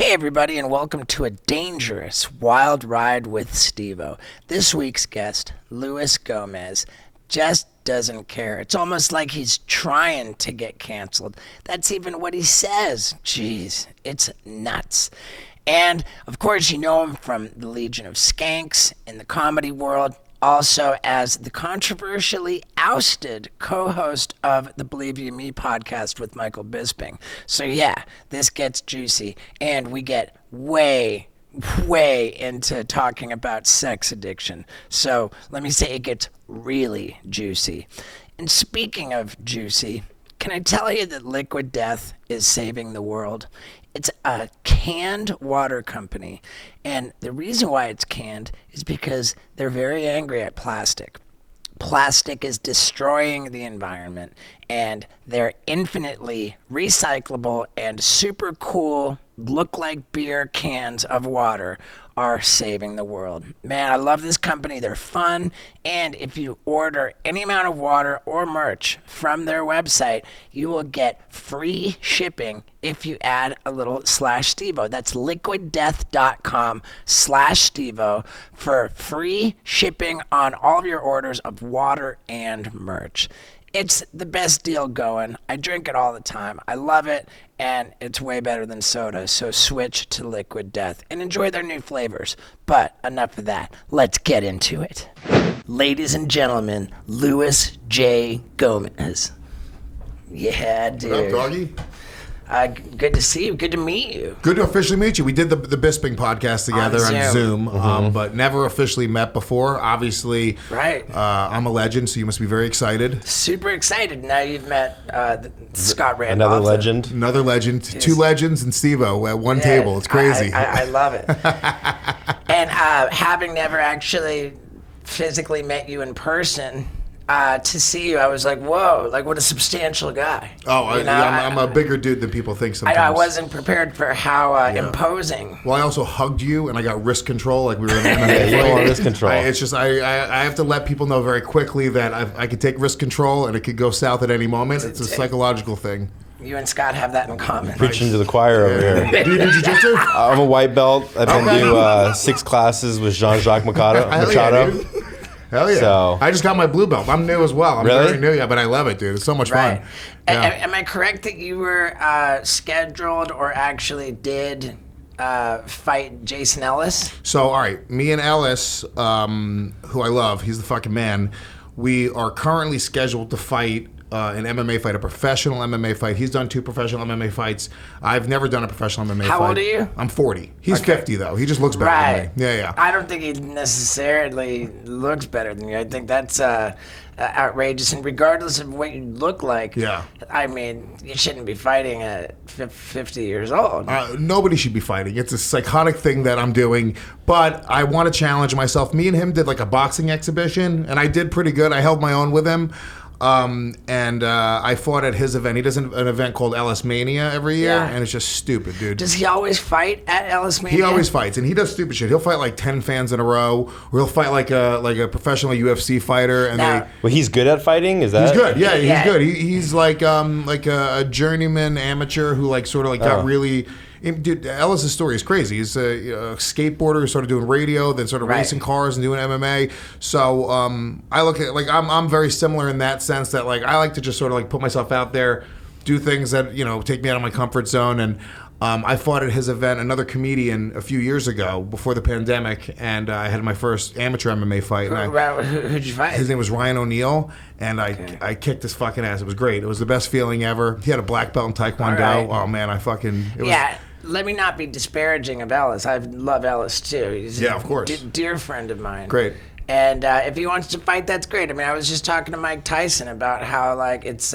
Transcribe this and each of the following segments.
Hey everybody, and welcome to a dangerous wild ride with Steve-O. This week's guest, Luis Gomez, just doesn't care. It's almost like he's trying to get canceled. That's even what he says. Jeez, it's nuts. And of course, you know him from the Legion of Skanks in the comedy world, also as the controversially ousted co-host of the Believe You Me podcast with Michael Bisping. So yeah, this gets juicy, and we get way into talking about sex addiction. So let me say it gets really juicy. And speaking of juicy, can I tell you that Liquid Death is saving the world? It's a canned water company, and the reason why it's canned is because they're very angry at plastic. Plastic is destroying the environment, and they're infinitely recyclable and super cool, look like beer cans of water are saving the world. Man, I love this company. They're fun, and if you order any amount of water or merch from their website, you will get free shipping if you add a little /Steve-O. That's liquiddeath.com/Steve-O for free shipping on all of your orders of water and merch. It's the best deal going. I drink it all the time. I love it, and it's way better than soda. So switch to Liquid Death and enjoy their new flavors. But enough of that. Let's get into it. Ladies and gentlemen, Luis J. Gomez. Yeah, dude. What up, doggy? Good to see you. Good to meet you. Good to officially meet you. We did the Bisping podcast together on Zoom, but never officially met before. Obviously, right. I'm a legend, so you must be very excited. Super excited. Now you've met Scott Randolph. Another legend. Two legends and Steve-O at one table. It's crazy. I love it. And having never actually physically met you in person, to see you, I was like, whoa, like what a substantial guy. Oh, I'm a bigger dude than people think sometimes. I wasn't prepared for how imposing. Well, I also hugged you, and I got wrist control, like we were in an MMA You don't want wrist control. It's just, I have to let people know very quickly that I could take wrist control, and it could go south at any moment. It's a psychological thing. You and Scott have that in common. Preaching to the choir over here. Do you do jiu-jitsu? I'm a white belt. I've been to 6 classes with Jean-Jacques Machado. Hell yeah. So, I just got my blue belt. I'm new as well. I'm really? very new, but I love it, dude. It's so much fun. Yeah. Am I correct that you were scheduled or actually did fight Jason Ellis? So, all right. Me and Ellis, who I love, he's the fucking man. We are currently scheduled to fight an MMA fight, a professional MMA fight. He's done 2 professional MMA fights. I've never done a professional MMA fight. How old are you? I'm 40. He's 50, though. He just looks better than me. Yeah. I don't think he necessarily looks better than you. I think that's outrageous. And regardless of what you look like, I mean, you shouldn't be fighting at 50 years old. Nobody should be fighting. It's a psychotic thing that I'm doing. But I want to challenge myself. Me and him did like a boxing exhibition, and I did pretty good. I held my own with him. I fought at his event. He does an event called Ellis Mania every year, and it's just stupid, dude. Does he always fight at Ellis Mania? He always fights, and he does stupid shit. He'll fight like 10 fans in a row, or he'll fight like a professional UFC fighter. And well, he's good at fighting. Is that? He's good. Yeah, he's good. He's like a journeyman amateur who like sort of like got really. Dude, Ellis' story is crazy. He's a skateboarder who started doing radio, then started racing cars and doing MMA. So I look at I'm very similar in that sense that like I like to just sort of like put myself out there, do things that take me out of my comfort zone. And I fought at his event another comedian a few years ago before the pandemic, and I had my first amateur MMA fight. Who'd you fight? His name was Ryan O'Neal, and I kicked his fucking ass. It was great. It was the best feeling ever. He had a black belt in Taekwondo. Right. Oh man, Let me not be disparaging of Ellis. I love Ellis too. He's of course. Dear friend of mine. Great. And if he wants to fight, that's great. I mean, I was just talking to Mike Tyson about how like it's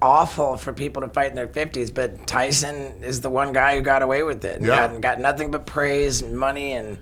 awful for people to fight in their 50s, but Tyson is the one guy who got away with it. And got nothing but praise and money and.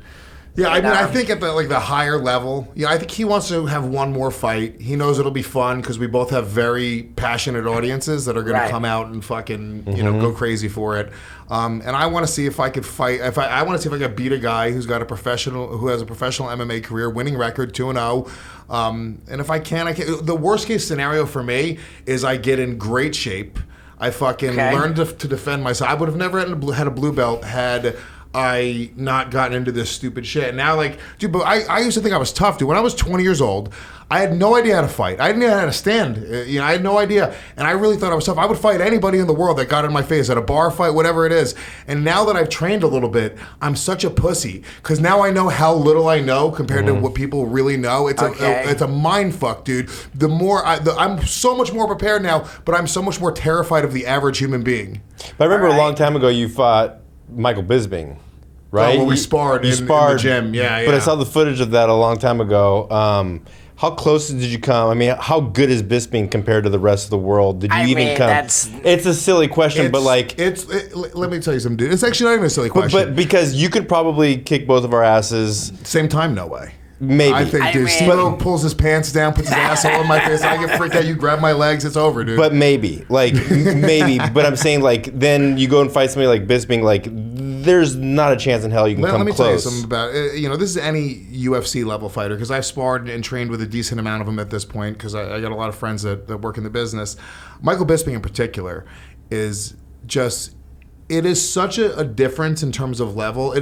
Yeah, I mean, I think at the higher level, I think he wants to have one more fight. He knows it'll be fun because we both have very passionate audiences that are going to come out and fucking go crazy for it. And I want to see if I could fight. I want to see if I could beat a guy who has a professional MMA career, winning record 2-0. And if I can. The worst case scenario for me is I get in great shape. I fucking learned to defend myself. I would have never had a blue belt had I not gotten into this stupid shit. And now, like, dude, but I used to think I was tough, dude. When I was 20 years old, I had no idea how to fight. I didn't know how to stand. I had no idea. And I really thought I was tough. I would fight anybody in the world that got in my face at a bar fight, whatever it is. And now that I've trained a little bit, I'm such a pussy. Because now I know how little I know compared to what people really know. It's a mind fuck, dude. The more I'm so much more prepared now, but I'm so much more terrified of the average human being. But I remember a long time ago you fought Michael Bisping, right? Oh, well, we sparred in the gym. Yeah. But I saw the footage of that a long time ago. How close did you come? I mean, how good is Bisping compared to the rest of the world? Did you even come? It's a silly question, but like... let me tell you something, dude. It's actually not even a silly question. But because you could probably kick both of our asses... Same time, no way. Maybe. I think, dude, Steve pulls his pants down, puts his asshole in my face, I get freaked out, you grab my legs, it's over, dude. But maybe. Maybe. But I'm saying, like, then you go and fight somebody like Bisping, like, there's not a chance in hell you can come close. Let me tell you something about it. This is any UFC level fighter, because I've sparred and trained with a decent amount of them at this point, because I got a lot of friends that work in the business. Michael Bisping in particular is just, it is such a difference in terms of level.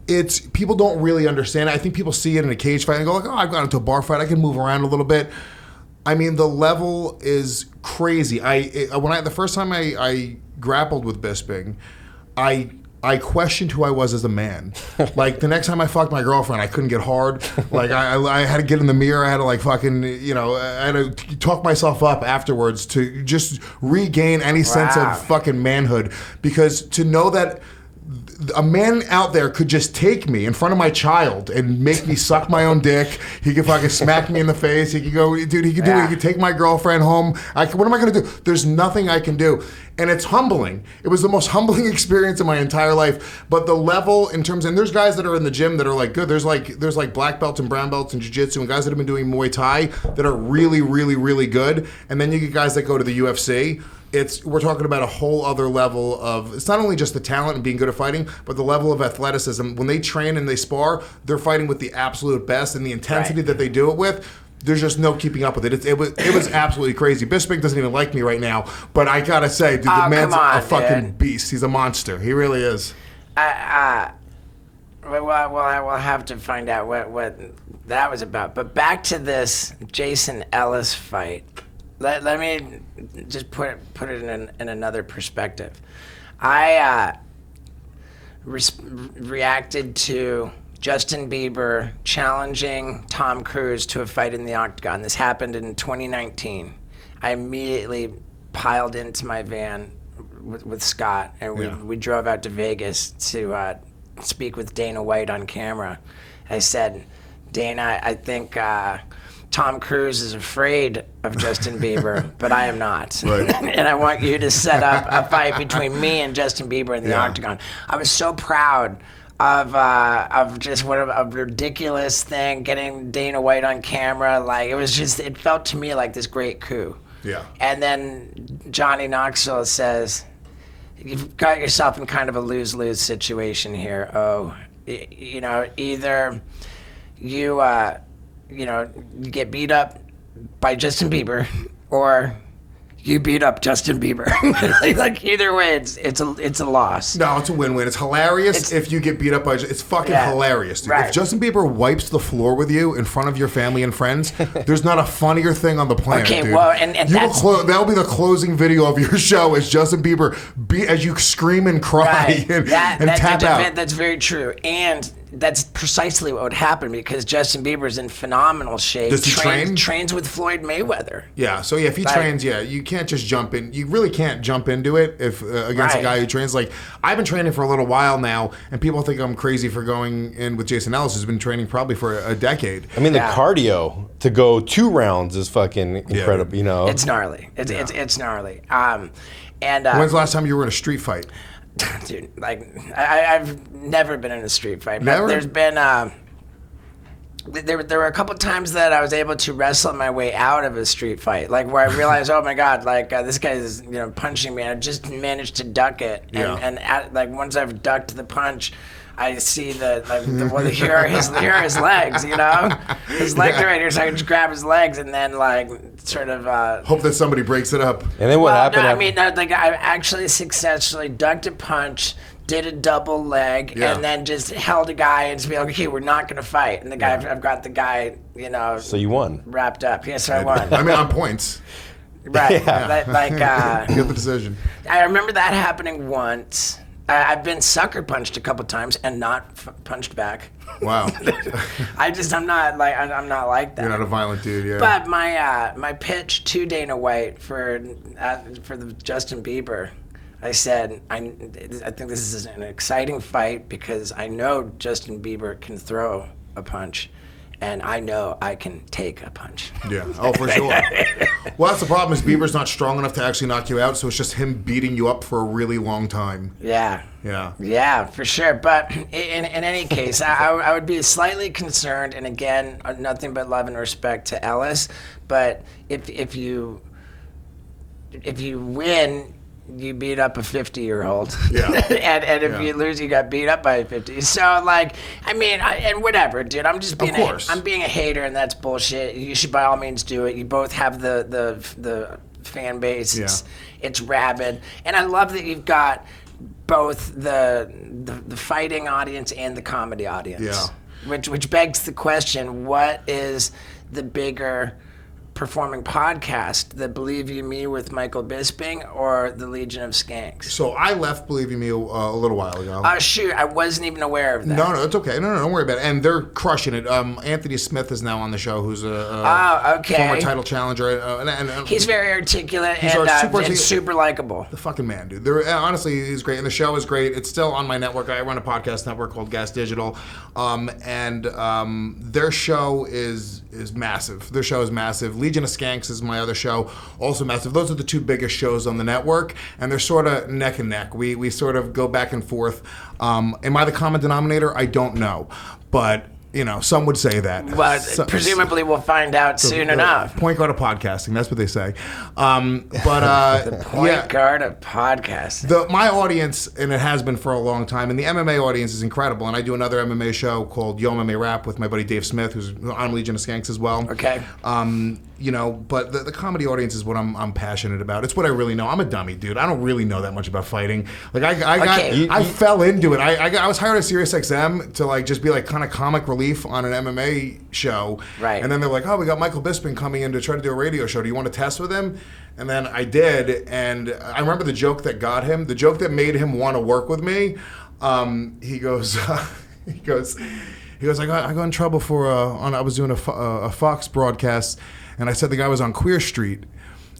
It's people don't really understand it. I think people see it in a cage fight and go like, oh, I've got into a bar fight. I can move around a little bit. I mean, the level is crazy. The first time I grappled with Bisping, I questioned who I was as a man. Like, the next time I fucked my girlfriend, I couldn't get hard. Like, I had to get in the mirror. I had to, like, fucking, I had to talk myself up afterwards to just regain any sense of fucking manhood. Because to know that a man out there could just take me in front of my child and make me suck my own dick. He could fucking smack me in the face. He could go, dude, he could do it. He could take my girlfriend home. What am I going to do? There's nothing I can do. And it's humbling. It was the most humbling experience in my entire life. But the level in terms, and there's guys that are in the gym that are like good. There's like black belts and brown belts in jiu-jitsu and guys that have been doing Muay Thai that are really, really, really good. And then you get guys that go to the UFC. We're talking about a whole other level of, it's not only just the talent and being good at fighting, but the level of athleticism. When they train and they spar, they're fighting with the absolute best, and the intensity that they do it with, there's just no keeping up with it. It was absolutely crazy. Bisping doesn't even like me right now, but I gotta say, dude, the man's a fucking beast. He's a monster. He really is. Well, I will have to find out what that was about. But back to this Jason Ellis fight. Let me just put it in another perspective. I reacted to Justin Bieber challenging Tom Cruise to a fight in the octagon. This happened in 2019. I immediately piled into my van with Scott, and we drove out to Vegas to speak with Dana White on camera. I said, Dana, I think Tom Cruise is afraid of Justin Bieber, but I am not. Right. And I want you to set up a fight between me and Justin Bieber in the octagon. I was so proud of just what a ridiculous thing, getting Dana White on camera. Like, it felt to me like this great coup. Yeah. And then Johnny Knoxville says, you've got yourself in kind of a lose-lose situation here. Either you get beat up by Justin Bieber, or you beat up Justin Bieber. Like, either way, it's a loss. No, it's a win-win. It's hilarious if you get beat up by. It's fucking hilarious, dude. Right. If Justin Bieber wipes the floor with you in front of your family and friends, there's not a funnier thing on the planet, dude. Well, and that'll be the closing video of your show. Is Justin Bieber as you scream and cry and tap out. That's very true, and that's precisely what would happen because Justin Bieber's in phenomenal shape. Does he train? Trains with Floyd Mayweather. Yeah, so if he trains, you can't just jump in. You really can't jump into it if against a guy who trains. Like, I've been training for a little while now, and people think I'm crazy for going in with Jason Ellis, who's been training probably for a decade. I mean, the cardio to go 2 rounds is fucking incredible. You know, it's gnarly. It's gnarly. When's the last time you were in a street fight? Dude, like, I've never been in a street fight. Never? There's been there were a couple times that I was able to wrestle my way out of a street fight, like where I realized, oh my god, like this guy is punching me, and I just managed to duck it. And like once I've ducked the punch, I see here are his legs, you know? His legs are right here, so I can just grab his legs and then, like, sort of... hope that somebody breaks it up. And then what happened? The guy actually successfully ducked a punch, did a double leg, and then just held a guy and just be like, okay, we're not going to fight. And the guy, I've got the guy, you know... So you won. Wrapped up. Yes, I won. I mean, on points. Right. Yeah. Get the decision. I remember that happening once. I've been sucker punched a couple times and not punched back. Wow. I'm not like that. You're not a violent dude, yeah. But my pitch to Dana White for the Justin Bieber, I said I think this is an exciting fight because I know Justin Bieber can throw a punch. And I know I can take a punch. Yeah. Oh, for sure. Well, that's the problem is Bieber's not strong enough to actually knock you out, so it's just him beating you up for a really long time. Yeah. Yeah. Yeah, for sure. But in any case, I would be slightly concerned, and again, nothing but love and respect to Ellis. But if you win, you beat up a 50-year-old. Yeah. and if you lose, you got beat up by a 50. So, like, I mean, and whatever, dude. I'm just being I'm being a hater, and that's bullshit. You should by all means do it. You both have the fan base. It's rabid. And I love that you've got both the fighting audience and the comedy audience. Yeah. Which begs the question, what is the bigger performing podcast, the Believe You Me with Michael Bisping or the Legion of Skanks? So I left Believe You Me a little while ago. Shoot, I wasn't even aware of that. No, it's okay. No, don't worry about it. And they're crushing it. Anthony Smith is now on the show, who's a former title challenger. And he's very articulate and super likable. The fucking man, dude. Honestly, he's great. And the show is great. It's still on my network. I run a podcast network called Gas Digital. Their show is massive. Their show is massive. Legion of Skanks is my other show, also massive. Those are the two biggest shows on the network, and they're sort of neck and neck. We sort of go back and forth. Am I the common denominator? I don't know, but you know, some would say that. Well, presumably we'll find out soon enough. Point guard of podcasting, that's what they say. The point guard of podcasting. My audience, and it has been for a long time, and the MMA audience is incredible. And I do another MMA show called Yo MMA Rap with my buddy Dave Smith, who's on Legion of Skanks as well. Okay. You know, but the comedy audience is what I'm passionate about. It's what I really know. I'm a dummy, dude. I don't really know that much about fighting. Like I fell into it. I was hired at SiriusXM to like just be like kind of comic relief on an MMA show. Right. And then they're like, oh, we got Michael Bisping coming in to try to do a radio show. Do you want to test with him? And then I did, and I remember the joke that got him, the joke that made him want to work with me. He goes, I got in trouble for I was doing a Fox broadcast. And I said the guy was on Queer Street.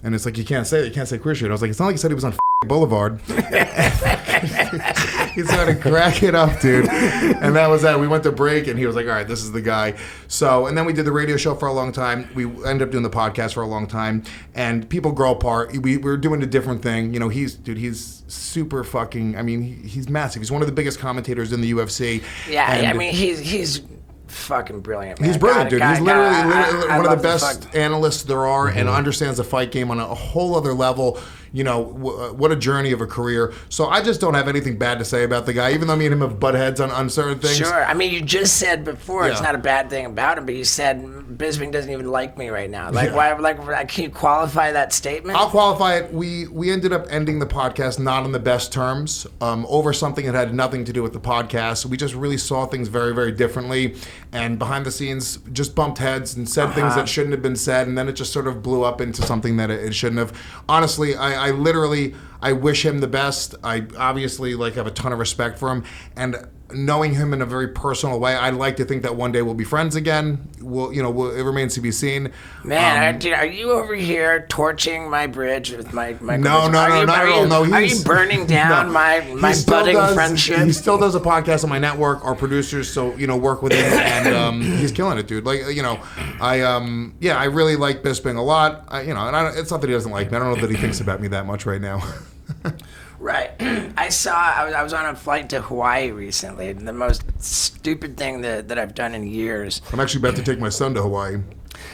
And it's like, you can't say Queer Street. I was like, it's not like you said he was on Boulevard. He started cracking up, dude. And that was that. We went to break, and he was like, all right, this is the guy. So, and then we did the radio show for a long time. We ended up doing the podcast for a long time. And people grow apart. We were doing a different thing. You know, he's super fucking, I mean, he's massive. He's one of the biggest commentators in the UFC. Yeah, I mean, he's fucking brilliant, man. He's brilliant, dude. He's literally one of the best analysts there are, and understands the fight game on a whole other level. You know, what a journey of a career. So I just don't have anything bad to say about the guy, even though me and him have butt heads on certain things. Sure. I mean, you just said before it's not a bad thing about him, but you said Bisping doesn't even like me right now. Like, why? Like, can you qualify that statement? I'll qualify it. We ended up ending the podcast not on the best terms, over something that had nothing to do with the podcast. We just really saw things very, very differently, and behind the scenes just bumped heads and said things that shouldn't have been said, and then it just sort of blew up into something that it shouldn't have. Honestly, I literally wish him the best. I obviously have a ton of respect for him, and knowing him in a very personal way, I'd like to think that one day we'll be friends again. It remains to be seen. Man, are you over here torching my bridge with my No, not at all. No, are you burning down my budding friendship? He still does a podcast on my network. Our producers, work with him, and he's killing it, dude. I really like Bisping a lot. It's not that he doesn't like me. I don't know that he thinks about me that much right now. Right. I was on a flight to Hawaii recently. The most stupid thing that I've done in years. I'm actually about to take my son to Hawaii.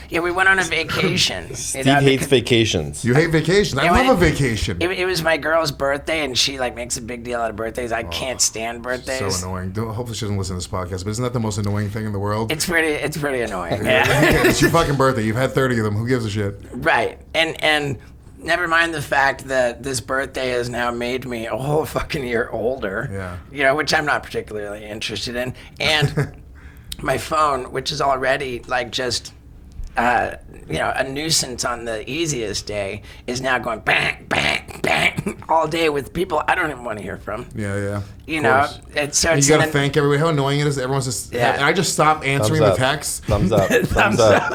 Yeah, we went on a vacation. Steve hates vacations. You hate vacations. I love a vacation. It was my girl's birthday, and she like makes a big deal out of birthdays. I can't stand birthdays. So annoying. Hopefully she doesn't listen to this podcast, but isn't that the most annoying thing in the world? It's pretty annoying. Yeah. It's your fucking birthday. You've had 30 of them. Who gives a shit? Right. And never mind the fact that this birthday has now made me a whole fucking year older. Yeah. You know, which I'm not particularly interested in. And my phone, which is already like just a nuisance on the easiest day, is now going bang, bang, bang all day with people I don't even want to hear from. Yeah. You know, it's so you gotta thank everybody. How annoying it is. Everyone's just. Yeah. And I just stop answering the texts. Thumbs up. Thumbs up.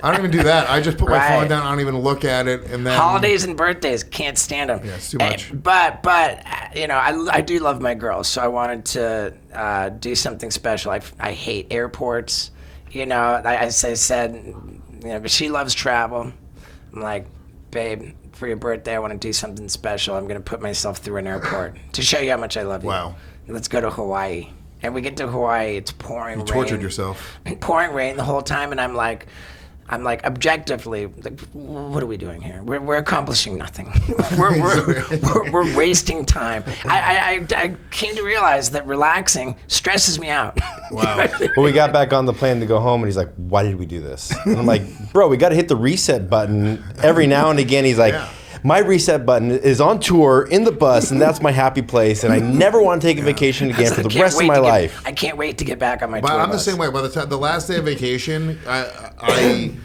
I don't even do that. I just put my phone down. I don't even look at it. And then holidays and birthdays, can't stand them. Yeah, it's too much. But I do love my girls, so I wanted to do something special. I hate airports. You know, as I said, but she loves travel. I'm like, babe, for your birthday, I want to do something special. I'm going to put myself through an airport to show you how much I love you. Wow. Let's go to Hawaii. And we get to Hawaii, it's pouring rain. You tortured yourself. Pouring rain the whole time, and I'm like, objectively, like, what are we doing here? We're accomplishing nothing. we're wasting time. I came to realize that relaxing stresses me out. Wow. Well, we got back on the plane to go home, and he's like, why did we do this? And I'm like, bro, we got to hit the reset button every now and again. He's like, my reset button is on tour in the bus, and that's my happy place, and I never want to take a vacation again for the rest of my life. I can't wait to get back on my tour But I'm bus. the same way. By the time the last day of vacation, I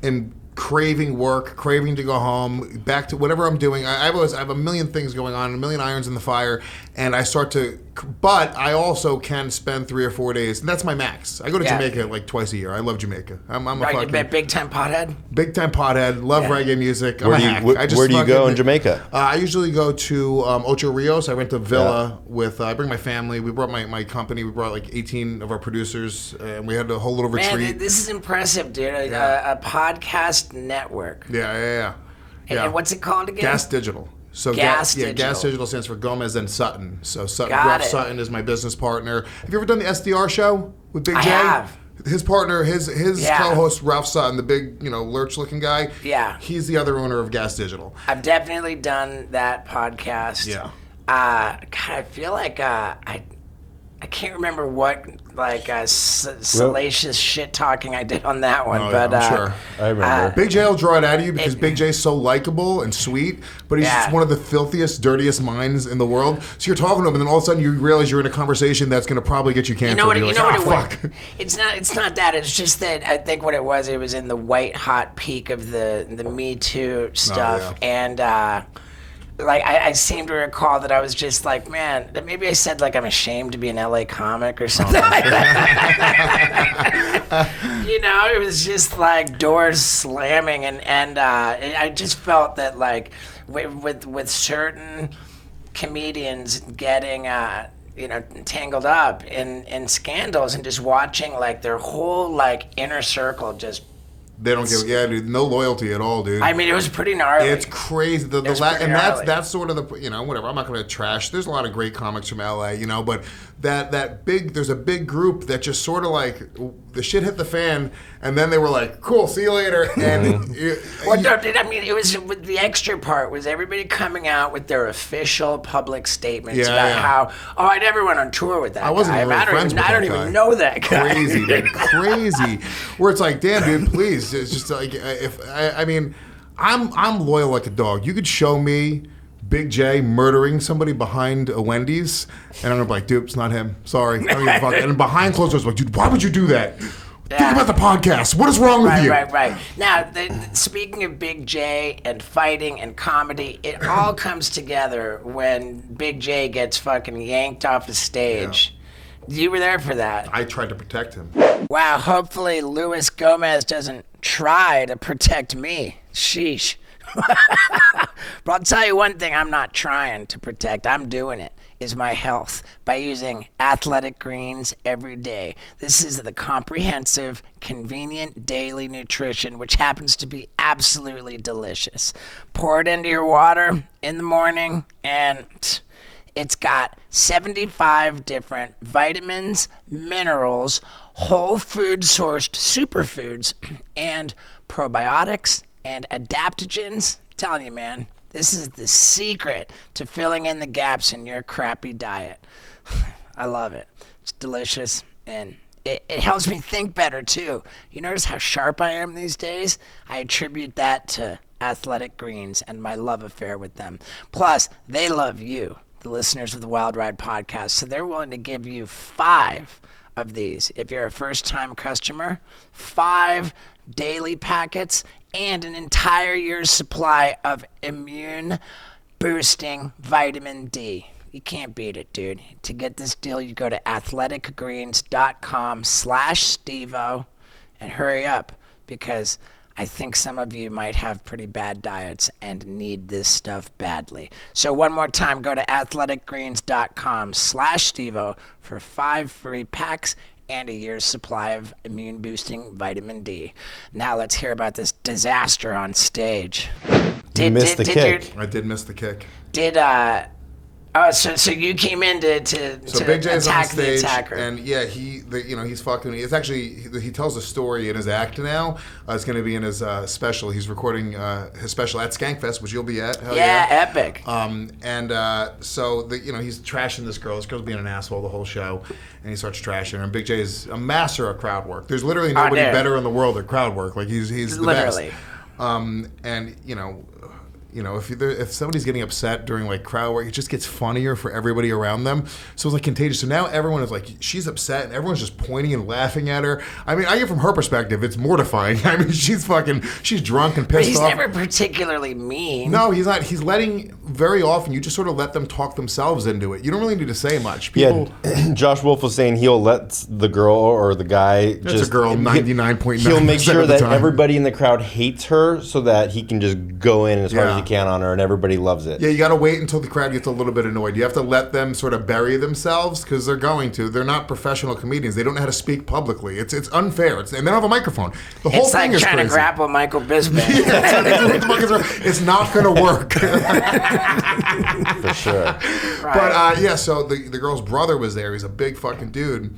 am craving work, craving to go home, back to whatever I'm doing. I have a million things going on, a million irons in the fire, and I start to. But I also can spend 3 or 4 days, and that's my max. I go to Jamaica like twice a year. I love Jamaica. I'm a fucking big time pothead. Big time pothead. Love reggae music. Where do you go in Jamaica? I usually go to Ocho Rios. I rent a villa with. I bring my family. We brought my company. We brought like 18 of our producers, and we had a whole little retreat. Man, this is impressive, dude. A podcast network. Yeah. And what's it called again? Gas Digital. So Gas Digital. Gas Digital stands for Gomez and Sutton. So Ralph Sutton is my business partner. Have you ever done the SDR show with Big J? I have. His partner, his co-host Ralph Sutton, the big lurch-looking guy. Yeah. He's the other owner of Gas Digital. I've definitely done that podcast. Yeah. God, I feel like I can't remember what salacious shit talking I did on that one, but I'm sure. I remember. Big J will draw it out of you because Big J's so likable and sweet, but he's just one of the filthiest, dirtiest minds in the world. So you're talking to him, and then all of a sudden you realize you're in a conversation that's going to probably get you canceled. You know what it was? It's not that. It's just that I think what it was in the white hot peak of the Me Too stuff, and. I seem to recall that I was just like, man, maybe I said like I'm ashamed to be an LA comic or something like that. It was just like doors slamming, and I just felt that like with certain comedians getting tangled up in scandals and just watching like their whole like inner circle just. They don't give, dude, no loyalty at all, dude. I mean, it was pretty gnarly. It's crazy. That's sort of the, whatever. I'm not going to trash. There's a lot of great comics from LA, but there's a big group that just sort of like the shit hit the fan, and then they were like, cool, see you later. And it was the extra part was everybody coming out with their official public statements about how I never went on tour with that guy. I wasn't even friends with that guy. I don't even know that guy. Crazy, dude, crazy. Where it's like, damn, dude, please. It's just like I'm loyal like a dog. You could show me Big J murdering somebody behind a Wendy's, and I'm gonna be like, dude, it's not him. Sorry. I don't give a fuck. And behind closed doors, like, dude, why would you do that? Yeah. Think about the podcast. What is wrong with you? Right. Now, speaking of Big J and fighting and comedy, it all comes together when Big J gets fucking yanked off the stage. Yeah. You were there for that. I tried to protect him. Wow, hopefully Luis Gomez doesn't try to protect me. Sheesh. But I'll tell you one thing I'm not trying to protect. I'm doing it. Is my health by using Athletic Greens every day. This is the comprehensive, convenient daily nutrition, which happens to be absolutely delicious. Pour it into your water in the morning, and It's got 75 different vitamins, minerals, whole food sourced superfoods, and probiotics and adaptogens. I'm telling you, man, this is the secret to filling in the gaps in your crappy diet. I love it. It's delicious, and it helps me think better, too. You notice how sharp I am these days? I attribute that to Athletic Greens and my love affair with them. Plus, they love you, the listeners of the Wild Ride podcast, so they're willing to give you 5 of these. If you're a first-time customer, 5 daily packets and an entire year's supply of immune-boosting vitamin D. You can't beat it, dude. To get this deal, you go to athleticgreens.com/Stevo and hurry up, because I think some of you might have pretty bad diets and need this stuff badly. So one more time, go to athleticgreens.com/Stevo for 5 free packs and a year's supply of immune-boosting vitamin D. Now let's hear about this disaster on stage. You missed the kick. I did miss the kick. So you came in to Big J is on attack stage, the attacker. and yeah, he's fucking. It's actually, he tells a story in his act now. It's going to be in his special. He's recording his special at Skankfest, which you'll be at. Hell yeah, epic. So he's trashing this girl. This girl's being an asshole the whole show, and he starts trashing her. And Big J is a master of crowd work. There's literally nobody better in the world at crowd work. Like he's the literally best. If somebody's getting upset during like crowd work, it just gets funnier for everybody around them. So it's like contagious. So now everyone is like, she's upset, and everyone's just pointing and laughing at her. I mean, I get from her perspective, it's mortifying. I mean, she's drunk and pissed off. But he's never particularly mean. No, he's not. He's very often, you just sort of let them talk themselves into it. You don't really need to say much. Yeah, Josh Wolf was saying he'll let the girl or the guy That's a girl 99.9%. He'll make sure that everybody in the crowd hates her so that he can just go in as hard as he can on her, and everybody loves it. Yeah, you got to wait until the crowd gets a little bit annoyed. You have to let them sort of bury themselves, because they're going to. They're not professional comedians. They don't know how to speak publicly. It's unfair. And they don't have a microphone. The whole thing is crazy. It's like trying to grapple Michael Bisping. It's not going to work. For sure. Right. But so the girl's brother was there. He's a big fucking dude,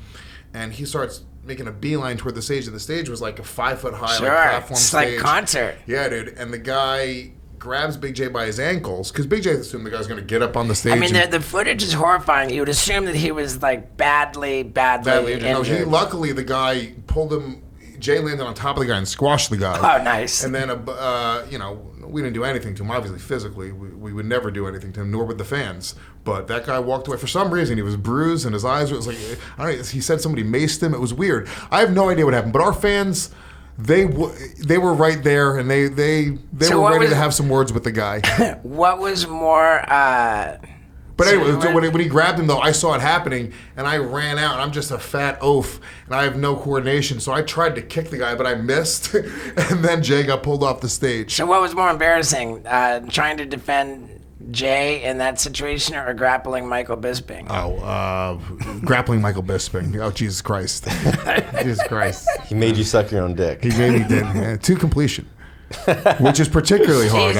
and he starts making a beeline toward the stage. And the stage was like a 5-foot high platform stage. It's like concert. Yeah, dude. And the guy grabs Big J by his ankles, because Big J assumed the guy's going to get up on the stage. I mean, the footage is horrifying. You would assume that he was like badly injured. Luckily, the guy pulled him. Jay landed on top of the guy and squashed the guy. Oh, nice. And then, we didn't do anything to him, obviously, physically. We would never do anything to him, nor would the fans. But that guy walked away. For some reason, he was bruised, and his eyes was like, I don't know, he said somebody maced him. It was weird. I have no idea what happened. But our fans, they were right there, and they were ready to have some words with the guy. What was more... But anyway, when he grabbed him, though, I saw it happening, and I ran out, and I'm just a fat oaf, and I have no coordination. So I tried to kick the guy, but I missed, and then Jay got pulled off the stage. So what was more embarrassing, trying to defend Jay in that situation, or grappling Michael Bisping? Grappling Michael Bisping. Oh, Jesus Christ. Jesus Christ. He made you suck your own dick. He made me did. To completion. Which is particularly hard.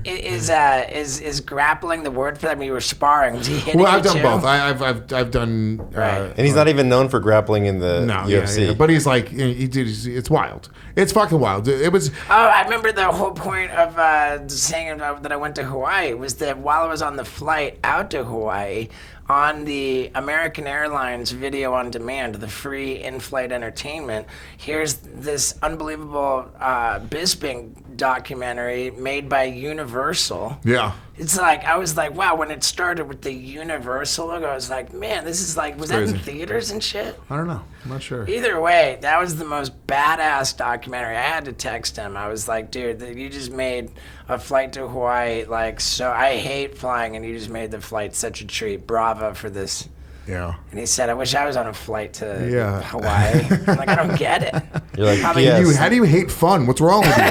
Is grappling the word for that? I mean, you were sparring. Was he hitting I've done too? both. I've done. Right. And he's not even known for grappling in the UFC. Yeah. But he's like, it's wild. It's fucking wild. It was. Oh, I remember the whole point of saying that I went to Hawaii was that while I was on the flight out to Hawaii, on the American Airlines video on demand, the free in-flight entertainment, here's this unbelievable Bisping documentary made by Universal. Yeah. It's like, I was like, wow, when it started with the Universal logo, I was like, man, this is like, was that in theaters and shit? I don't know. I'm not sure. Either way, that was the most badass documentary. I had to text him. I was like, dude, you just made a flight to Hawaii, like, so I hate flying, and you just made the flight such a treat. Bravo for this. Yeah. And he said, I wish I was on a flight to Hawaii. I'm like, I don't get it. You're like, Probably yes. How do you hate fun? What's wrong with you?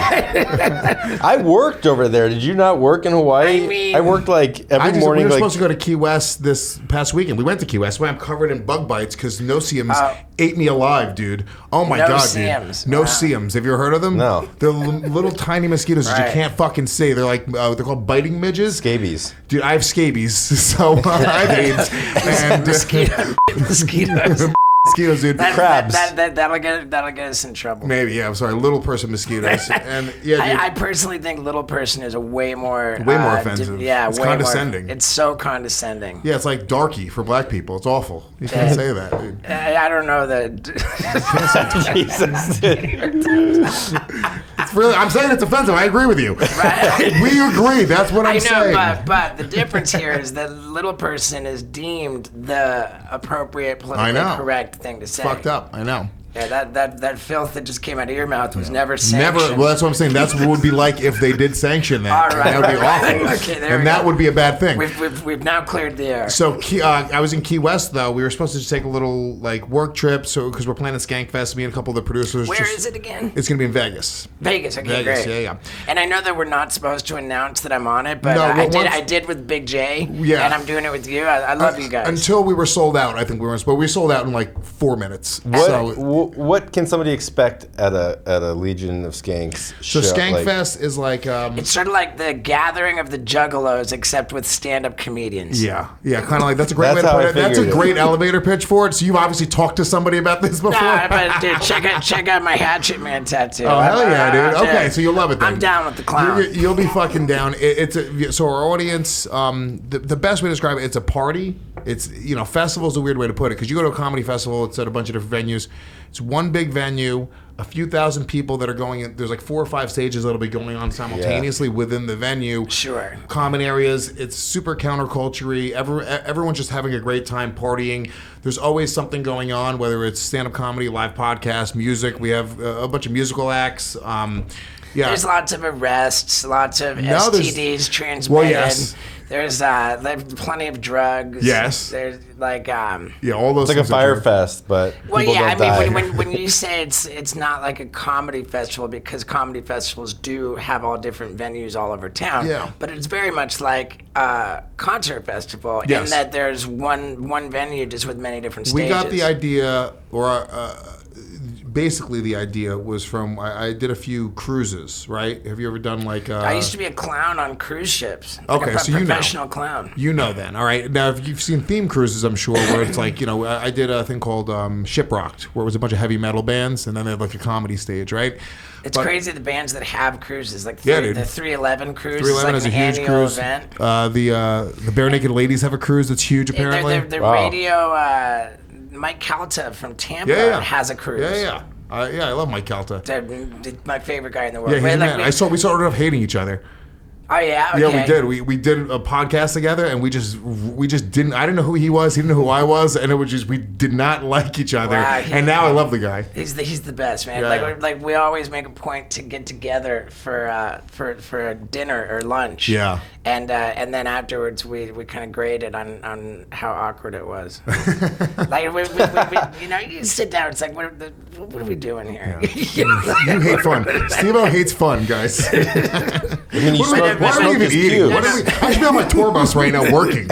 I worked over there. Did you not work in Hawaii? I mean- I worked like every morning. We were like, supposed to go to Key West this past weekend. We went to Key West. I'm covered in bug bites because no-see-ums ate me alive, dude. Oh my god, No-see-ums. dude. No-see-ums. Have you ever heard of them? No. They're little tiny mosquitoes that you Right. can't fucking see. They're like they're called biting midges. scabies. Dude, I have scabies, so I have AIDS. And Mosquitoes. mosquitoes, dude. Crabs. That'll get us in trouble. Maybe, yeah. I'm sorry, little person mosquitoes. And yeah, dude. I personally think little person is a way more offensive. Yeah, It's way condescending. More, it's so condescending. Yeah, it's like darky for black people. It's awful. You can't say that, dude. I don't know that. Jesus. It's really, I'm saying it's offensive. I agree with you. Right? We agree. That's what I'm I know, saying. but the difference here is that little person is deemed the appropriate politically know. correct thing to say. Fucked up. I know. Yeah, that filth that just came out of your mouth was never sanctioned. Never. Well, that's what I'm saying. That's what it would be like if they did sanction that. All right, That would be right. awful. Okay, there we and that go. would be a bad thing. We've now cleared the air. So I was in Key West though. We were supposed to just take a little like work trip. So because we're planning Skank Fest, me and a couple of the producers. Where is it again? It's gonna be in Vegas. Vegas. Okay, Vegas, great. yeah. And I know that we're not supposed to announce that I'm on it, but No, I once- did with Big J. Yeah. And I'm doing it with you. I love you guys. Until we were sold out, I think we were. But we sold out in like 4 minutes. What can somebody expect at a Legion of Skanks So show? Skank Like, Fest is like it's sort of like the gathering of the juggalos, except with stand-up comedians. yeah, kind of like that's a great That's way to how put I it. That's a figured it. great elevator pitch for it. So you've obviously talked to somebody about this before. Nah, but dude, check out my Hatchet Man tattoo. Oh hell yeah, dude! Okay, Dude, so you'll love it. Then. I'm down with the clown. You'll be fucking down. So our audience, the best way to describe it, it's a party. It's festival's a weird way to put it because you go to a comedy festival. It's at a bunch of different venues. It's one big venue, a few thousand people that are going in. There's like 4 or 5 stages that'll be going on simultaneously within the venue. Sure. Common areas. It's super counterculture-y. Everyone's just having a great time partying. There's always something going on, whether it's stand-up comedy, live podcast, music. We have a bunch of musical acts. Yeah. There's lots of arrests, lots of No, there's- STDs transmitted. Well, yes. There's plenty of drugs. Yes. There's like Yeah, all those It's like a things are fire true. fest, but Well, people yeah, don't die. I mean, when you say it's not like a comedy festival, because comedy festivals do have all different venues all over town. Yeah. But it's very much like a concert festival Yes. in that there's one venue just with many different stages. We got the idea, or basically the idea was from I did a few cruises, right? Have you ever done like? I used to be a clown on cruise ships. Like Okay, a so you know. professional clown. You know then, all right. Now, if you've seen theme cruises, I'm sure, where it's like, I did a thing called Shiprocked, where it was a bunch of heavy metal bands, and then they had like a comedy stage, right? It's But crazy the bands that have cruises, like Yeah, dude. the 311 cruise. 311 is is like a an huge annual cruise. event. The Bare Naked Ladies have a cruise that's huge, apparently. The Wow. radio, Mike Calta from Tampa Yeah. has a cruise. Yeah. I love Mike Calta. My favorite guy in the world. Yeah, he's Right, a like man. We started off hating each other. Oh yeah, okay. Yeah, we did. We did a podcast together, and we just didn't. I didn't know who he was. He didn't know who I was, and it was just we did not like each other. Wow, and now I love the guy. He's the best, man. Yeah. Like we always make a point to get together for a dinner or lunch. Yeah. And then afterwards we kind of graded on how awkward it was. Like we you sit down. It's like what are we doing here? You hate fun. Steve-O hates fun, guys. I mean, you smoke, Why are we smoke even is eating? cute. I should be on my tour bus right now working.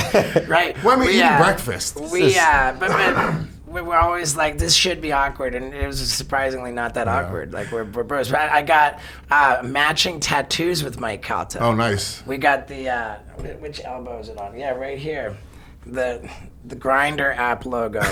Right. Why am I eating breakfast? But we're always like, this should be awkward, and it was surprisingly not that awkward. Like we're bros. I got matching tattoos with Mike Calta. Oh, nice. We got the which elbow is it on? Yeah, right here. The Grinder app logo.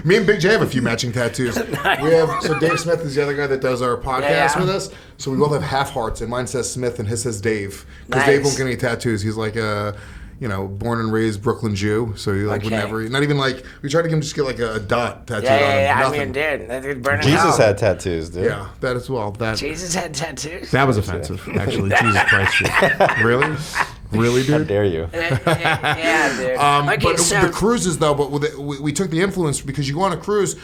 Me and Big J have a few matching tattoos. So Dave Smith is the other guy that does our podcast Yeah. with us. So we both have half hearts, and mine says Smith and his says Dave. Because Nice. Dave won't get any tattoos. He's like a, born and raised Brooklyn Jew. So he would Okay. never, not even like, we tried to get him to just get like a dot tattooed on him. Yeah. I Nothing. mean, dude, they're burning Jesus hell. had tattoos, dude. Yeah, that as well. Jesus had tattoos. That was offensive, actually. Jesus Christ, dude. Really? Really, How dude? dare you? Yeah, dude. Okay, But so the cruises, though, but we took the influence because you go on a cruise,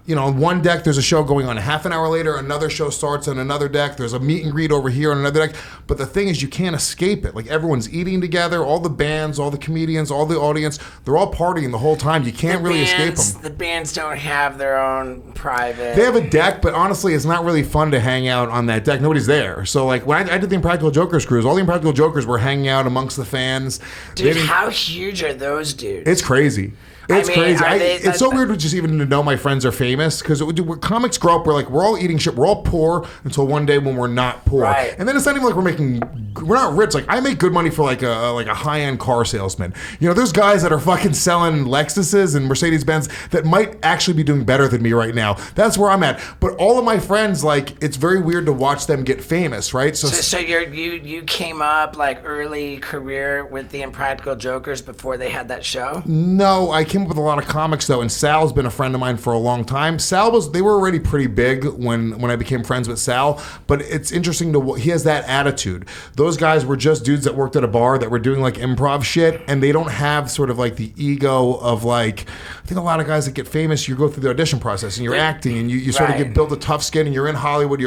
on one deck, there's a show going on. Half an hour later, another show starts on another deck. There's a meet and greet over here on another deck. But the thing is, you can't escape it. Like, everyone's eating together. All the bands, all the comedians, all the audience, they're all partying the whole time. You can't really escape them. The bands don't have their own private... They have a deck, but honestly, it's not really fun to hang out on that deck. Nobody's there. So, like, when I did the Impractical Jokers cruise, all the Impractical Jokers were hanging out amongst the fans. Dude, how huge are those dudes? It's crazy. It's crazy. It's so weird just even to know my friends are famous, because comics grow up, we're all eating shit. We're all poor until one day when we're not poor. Right. And then it's not even like we're not rich. Like, I make good money for like a high-end car salesman. There's guys that are fucking selling Lexuses and Mercedes-Benz that might actually be doing better than me right now. That's where I'm at. But all of my friends, like, it's very weird to watch them get famous, right? So you came up like early career with the Impractical Jokers before they had that show? No, I came up with a lot of comics though, and Sal's been a friend of mine for a long time. They were already pretty big when I became friends with Sal, but it's interesting he has that attitude. Those guys were just dudes that worked at a bar that were doing like improv shit, and they don't have sort of like the ego of like, I think a lot of guys that get famous, you go through the audition process and you're acting and you sort of build a tough skin and you're in Hollywood,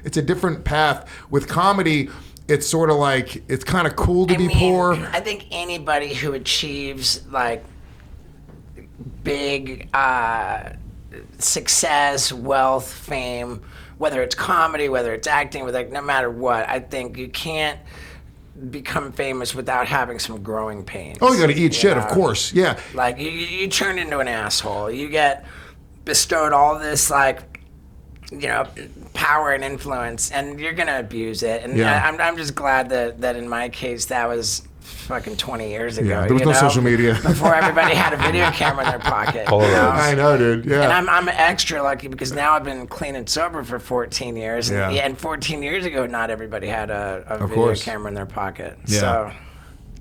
it's a different path. With comedy, it's sort of like, it's kind of cool to be poor. I think anybody who achieves like big success, wealth, fame, whether it's comedy, whether it's acting, no matter what, I think you can't become famous without having some growing pains. Oh, you got to eat shit, of course. Yeah. Like, you turn into an asshole. You get bestowed all this, like, power and influence, and you're going to abuse it. And I'm just glad that in my case, that was fucking 20 years ago. Yeah, there was no social media. Before everybody had a video camera in their pocket. I know, dude. Yeah. And I'm extra lucky because now I've been clean and sober for 14 years. And 14 years ago, not everybody had a video camera in their pocket. Yeah. So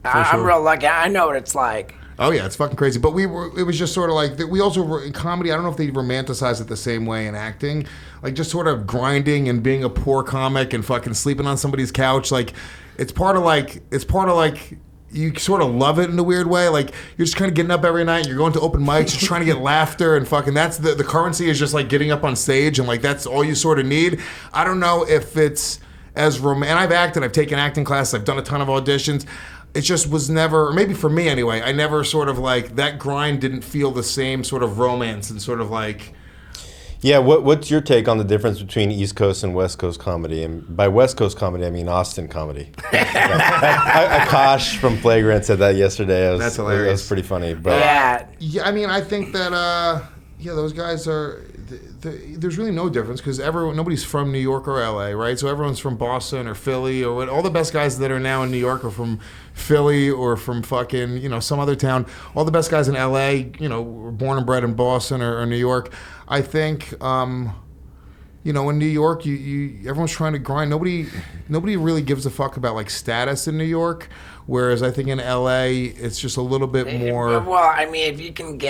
I'm real lucky. I know what it's like. Oh yeah, it's fucking crazy. But it was just sort of like, we also were in comedy. I don't know if they romanticize it the same way in acting, like just sort of grinding and being a poor comic and fucking sleeping on somebody's couch. Like, it's part of like you sort of love it in a weird way. Like, you're just kind of getting up every night. You're going to open mics. You're trying to get laughter and fucking. That's the currency is just like getting up on stage, and like that's all you sort of need. I don't know if it's as and I've acted. I've taken acting classes. I've done a ton of auditions. It just was never, or maybe for me anyway, I never sort of like, that grind didn't feel the same sort of romance and sort of like. Yeah, what's your take on the difference between East Coast and West Coast comedy? And by West Coast comedy, I mean Austin comedy. Akash from Flagrant said that yesterday. That's hilarious. That's pretty funny. But yeah, I mean, I think that, those guys are, there's really no difference because nobody's from New York or LA, right? So everyone's from Boston or Philly or what. All the best guys that are now in New York are from Philly or from fucking, some other town. All the best guys in LA, were born and bred in Boston or New York. I think, in New York, everyone's trying to grind. Nobody really gives a fuck about like status in New York. Whereas I think in LA, it's just a little bit more. Well, I mean, if you can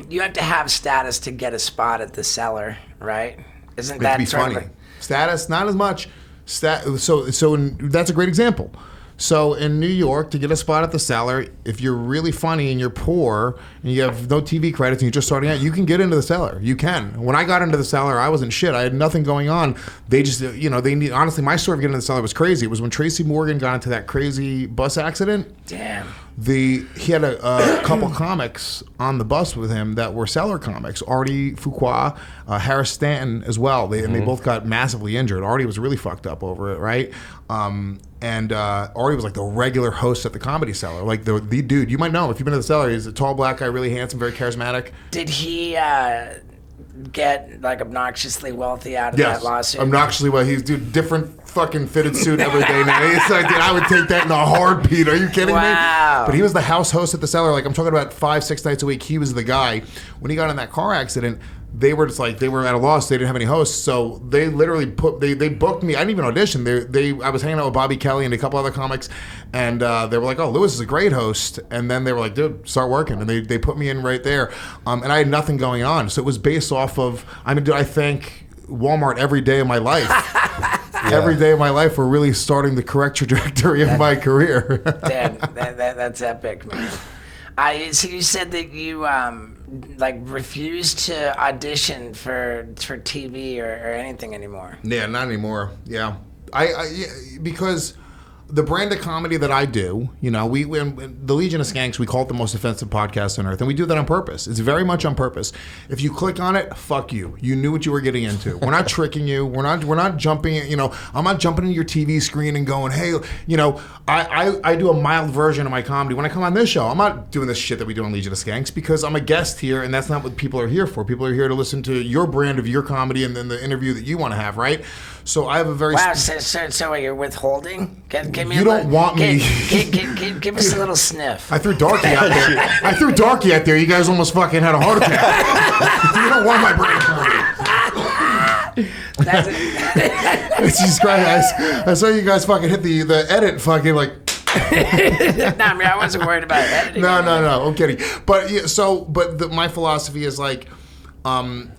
you have to have status to get a spot at the Cellar, right? Isn't that to be funny? Status, not as much. So that's a great example. So in New York, to get a spot at the Cellar, if you're really funny and you're poor and you have no TV credits and you're just starting out, you can get into the Cellar. You can. When I got into the Cellar, I wasn't shit. I had nothing going on. They just, honestly, my story of getting into the Cellar was crazy. It was when Tracy Morgan got into that crazy bus accident. Damn. He had a couple comics on the bus with him that were Cellar comics. Artie Fuqua, Harris Stanton as well. And they both got massively injured. Artie was really fucked up over it, right? And Artie was like the regular host at the Comedy Cellar. Like the dude, you might know him if you've been to the Cellar. He's a tall black guy, really handsome, very charismatic. Did he get like obnoxiously wealthy out of that lawsuit? Obnoxiously wealthy. He's different fucking fitted suit every day now. It's like, dude, I would take that in a heartbeat. Are you kidding me? But he was the house host at the Cellar. Like, I'm talking about 5-6 nights a week. He was the guy. When he got in that car accident, they were just like, they were at a loss. They didn't have any hosts, so they literally they booked me. I didn't even audition. I was hanging out with Bobby Kelly and a couple other comics, and they were like, "Oh, Lewis is a great host." And then they were like, "Dude, start working." And they put me in right there, and I had nothing going on, so it was based off of. I mean, dude, I thank Walmart every day of my life. Every day of my life, we're really starting the correct trajectory of my career. Damn, that's epic, man. So you said that you like refused to audition for TV or anything anymore. Yeah, not anymore. Yeah, because the brand of comedy that I do, we the Legion of Skanks, we call it the most offensive podcast on earth, and we do that on purpose. It's very much on purpose. If you click on it, fuck you. You knew what you were getting into. We're not tricking you. We're not jumping. I'm not jumping into your TV screen and going, hey, I do a mild version of my comedy. When I come on this show, I'm not doing this shit that we do on Legion of Skanks because I'm a guest here, and that's not what people are here for. People are here to listen to your brand of your comedy and then the interview that you want to have, right? So I have a very so you're withholding? Give me you don't want me. Give us a little sniff. I threw Darky out there. You guys almost fucking had a heart attack. You don't want my brand comedy. That's it. Jesus Christ, I saw you guys fucking hit the edit fucking like. No, I wasn't worried about editing. No, I'm kidding. But yeah, my philosophy is like,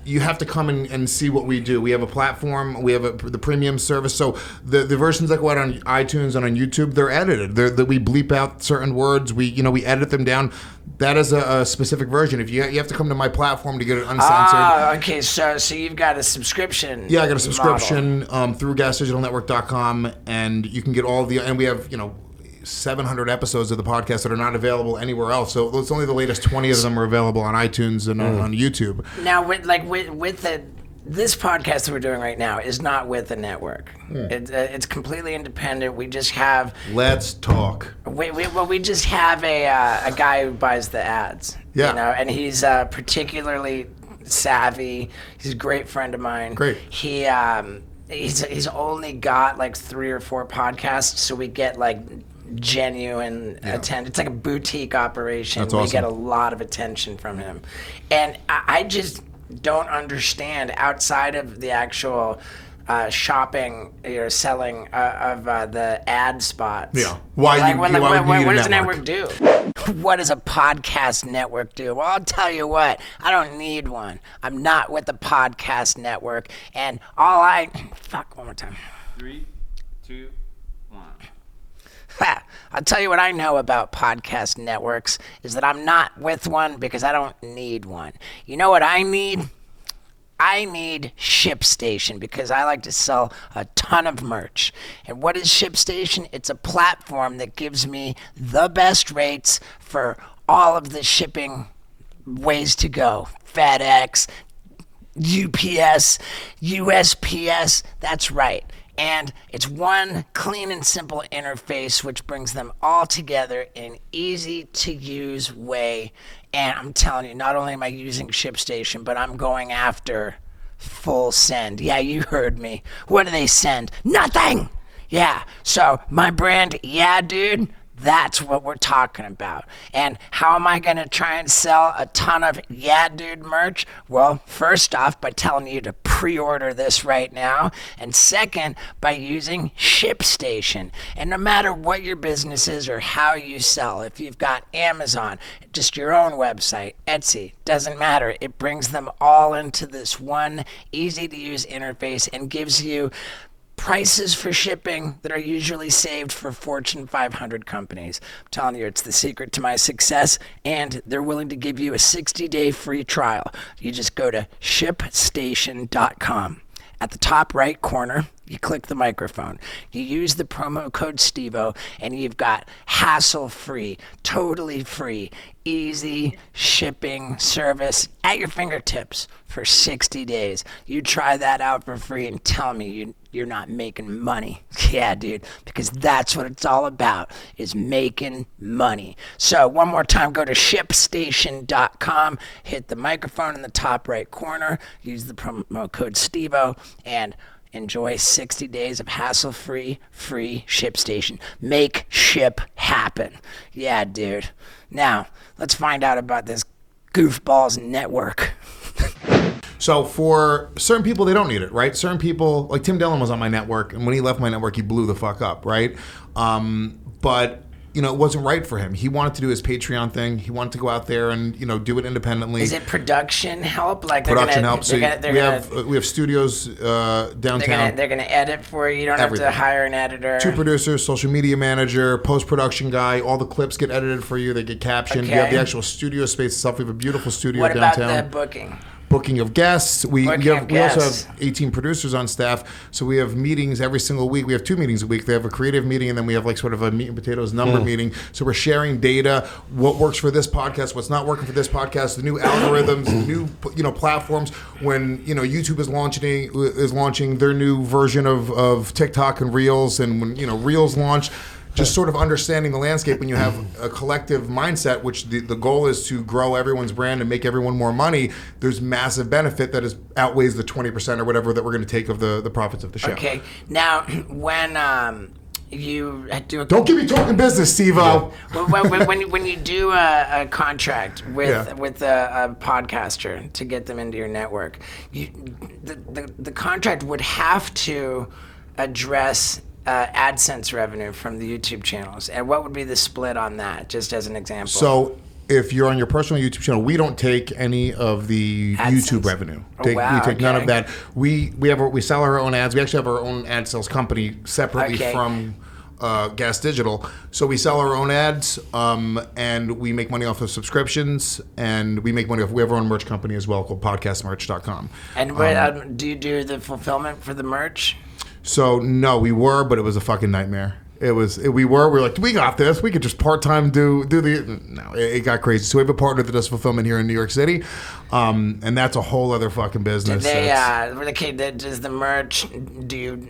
you have to come and see what we do. We have a platform. We have the premium service. So the versions that go out on iTunes and on YouTube, they're edited. That we bleep out certain words. We edit them down. That is a specific version. If you have to come to my platform to get it uncensored. Oh, okay. So you've got a subscription. Yeah, I got a subscription through gasdigitalnetwork.com, and you can get all of and we have 700 episodes of the podcast that are not available anywhere else. So it's only the latest 20 of them are available on iTunes and on YouTube. Now, with this podcast that we're doing right now is not with a network. It's completely independent. We just have. Let's talk. We just have a guy who buys the ads. Yeah. And he's particularly savvy. He's a great friend of mine. Great. He's only got like 3 or 4 podcasts, so we get like genuine attention. It's like a boutique operation. That's awesome. We get a lot of attention from him. And I just don't understand, outside of the actual shopping or selling of the ad spots. Yeah. What does the network do? What does a podcast network do? Well, I'll tell you what. I don't need one. I'm not with the podcast network. And one more time. 3, 2, 1. I'll tell you what I know about podcast networks is that I'm not with one because I don't need one. You know what I need? I need ShipStation because I like to sell a ton of merch. And what is ShipStation? It's a platform that gives me the best rates for all of the shipping ways to go. FedEx, UPS, USPS, that's right. And it's one clean and simple interface which brings them all together in an easy-to-use way. And I'm telling you, not only am I using ShipStation, but I'm going after full send. Yeah, you heard me. What do they send? Nothing! Yeah, so my brand, yeah, dude, that's what we're talking about. And how am I going to try and sell a ton of Yeah Dude merch? Well, first off, by telling you to pre-order this right now. And second, by using ShipStation. And no matter what your business is or how you sell, if you've got Amazon, just your own website, Etsy, doesn't matter. It brings them all into this one easy-to-use interface and gives you prices for shipping that are usually saved for Fortune 500 companies. I'm telling you, it's the secret to my success, and they're willing to give you a 60-day free trial. You just go to ShipStation.com. At the top right corner, you click the microphone. You use the promo code STEVO, and you've got hassle-free, totally free, easy shipping service at your fingertips for 60 days. You try that out for free and tell me you're not making money. Yeah, dude, because that's what it's all about, is making money. So one more time, go to ShipStation.com, hit the microphone in the top right corner, use the promo code STEVO, and enjoy 60 days of hassle-free, free ShipStation. Make ship happen. Yeah, dude. Now, let's find out about this goofballs network. So for certain people, they don't need it, right? Certain people, like Tim Dillon was on my network, and when he left my network, he blew the fuck up, right? But it wasn't right for him. He wanted to do his Patreon thing. He wanted to go out there and do it independently. Is it production help? Like production help? So we have studios downtown. They're gonna edit for you. You don't have to hire an editor. 2 producers, social media manager, post production guy. All the clips get edited for you. They get captioned. You have the actual studio space itself. We have a beautiful studio downtown. What about the booking? Booking of guests. We also have 18 producers on staff, so we have meetings every single week. We have 2 meetings a week. They have a creative meeting, and then we have like sort of a meat and potatoes number meeting. So we're sharing data, what works for this podcast, what's not working for this podcast, the new algorithms, the new platforms. When YouTube is launching their new version of TikTok and Reels, and when Reels launch. Just sort of understanding the landscape when you have a collective mindset, which the goal is to grow everyone's brand and make everyone more money. There's massive benefit that outweighs the 20% or whatever that we're going to take of the profits of the show. Okay. Now, when you do don't get me talking business, Steve-O. When you do a contract with a podcaster to get them into your network, the contract would have to address AdSense revenue from the YouTube channels, and what would be the split on that, just as an example? So if you're on your personal YouTube channel, we don't take any of the AdSense. YouTube revenue. We take none of that. We sell our own ads. We actually have our own ad sales company separately from Gas Digital. So we sell our own ads, and we make money off of subscriptions, and we have our own merch company as well called podcastmerch.com. And do you do the fulfillment for the merch? So no, we were, but it was a fucking nightmare. We were like, we got this. We could just part-time do no, it got crazy. So we have a partner that does fulfillment here in New York City, and that's a whole other fucking business. Does the merch, do you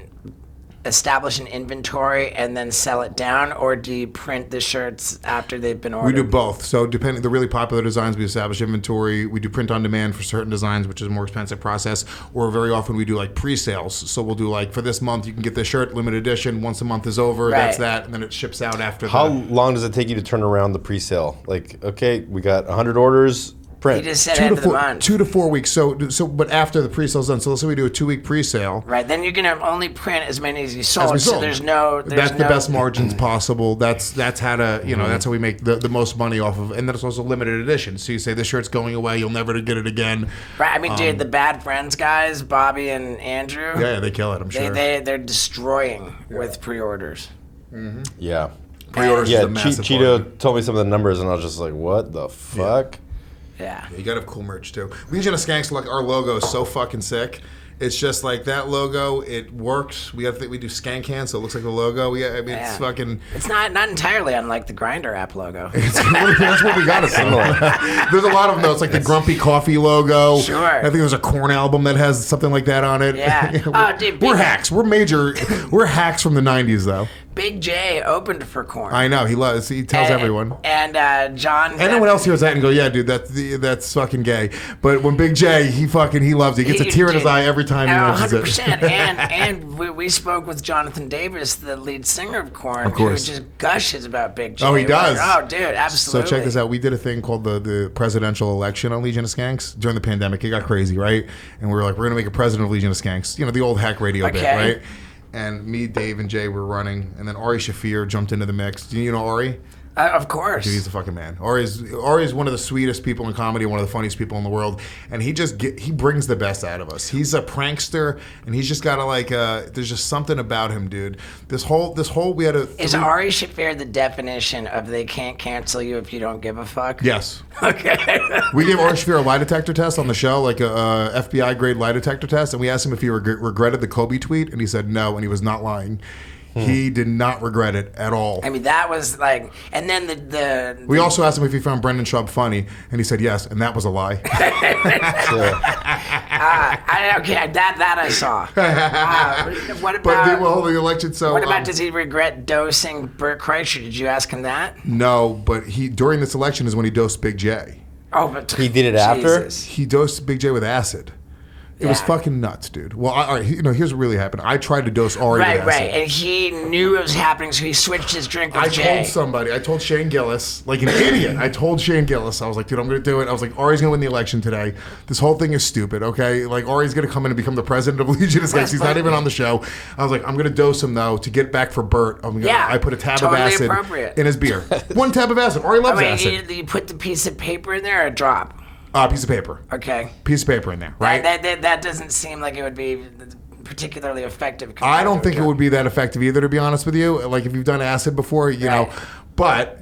establish an inventory and then sell it down, or do you print the shirts after they've been ordered? We do both. So depending the really popular designs, we establish inventory. We do print on demand for certain designs, which is a more expensive process. Or very often we do like pre-sales. So we'll do like, for this month you can get this shirt, limited edition. Once a month is over, that's that, and then it ships out after that. How long does it take you to turn around the pre-sale? Like, okay, we got 100 orders. Print. He just said end of the month. 2 to 4 weeks. So, but after the pre-sale's done, so let's say we do a 2-week pre-sale. Right. Then you're gonna only print as many as you sold. So there's no. That's the best margins possible. That's how to that's how we make the most money off of, and then it's also limited edition. So you say this shirt's going away, you'll never get it again. Right. I mean, dude, the Bad Friends guys, Bobby and Andrew. Yeah, they kill it. I'm sure. They're destroying with pre-orders. Mm-hmm. Yeah. Pre-orders is a massive Cheeto told me some of the numbers, and I was just like, what the fuck? Yeah. You gotta have cool merch too. Legion of Skanks, like our logo is so fucking sick. It's just like that logo. It works. We do skank hands, so it looks like the logo. It's fucking. It's not entirely unlike the Grindr app logo. That's what we got. There's a lot of them though. It's like the Grumpy Coffee logo. Sure. I think there's a Korn album that has something like that on it. Yeah. We're hacks. We're hacks from the '90s though. Big J opened for Korn. I know he tells everyone. And John. Anyone else hears that and go, yeah, dude, that's fucking gay. But when Big J, he loves it. He gets a tear in his eye every time he mentions it. 100%. And we spoke with Jonathan Davis, the lead singer of Korn, who just gushes about Big J. Oh, he does. Oh, dude, absolutely. So check this out. We did a thing called the presidential election on Legion of Skanks during the pandemic. It got crazy, right? And we were like, we're gonna make a president of Legion of Skanks. The old hack radio bit, right? And me, Dave, and Jay were running, and then Ari Shafir jumped into the mix. Do you know Ari? Of course. Dude, he's the fucking man. Ari's one of the sweetest people in comedy, one of the funniest people in the world, and he brings the best out of us. He's a prankster, and he's just got there's just something about him, dude. This whole we had a. Is Ari Shafir the definition of they can't cancel you if you don't give a fuck? Yes. Okay. We gave Ari Shafir a lie detector test on the show, like a FBI grade lie detector test, and we asked him if he regretted the Kobe tweet, and he said no, and he was not lying. He did not regret it at all. I mean, that was like, and then we also asked him if he found Brendan Schaub funny, and he said yes, and that was a lie. That I saw. What about the election? So what about does he regret dosing Bert Kreischer? Did you ask him that? No, but during this election is when he dosed Big J. Oh, but he did it after? He dosed Big J with acid. It was fucking nuts, dude. Well, all right, here's what really happened. I tried to dose Ari with acid. Right, and he knew it was happening, so he switched his drink with Jay. I told Shane Gillis, like an idiot. I told Shane Gillis, I was like, dude, I'm going to do it. I was like, Ari's going to win the election today. This whole thing is stupid, okay? Like, Ari's going to come in and become the president of Legion of Skanks. He's not even on the show. I was like, I'm going to dose him, though, to get back for Bert. I put a tab of acid in his beer. One tab of acid. Ari loves acid. You put the piece of paper in there or a drop? Piece of paper. Okay. Piece of paper in there, right? That doesn't seem like it would be particularly effective. I don't think it would be that effective either, to be honest with you. Like, if you've done acid before, you know. But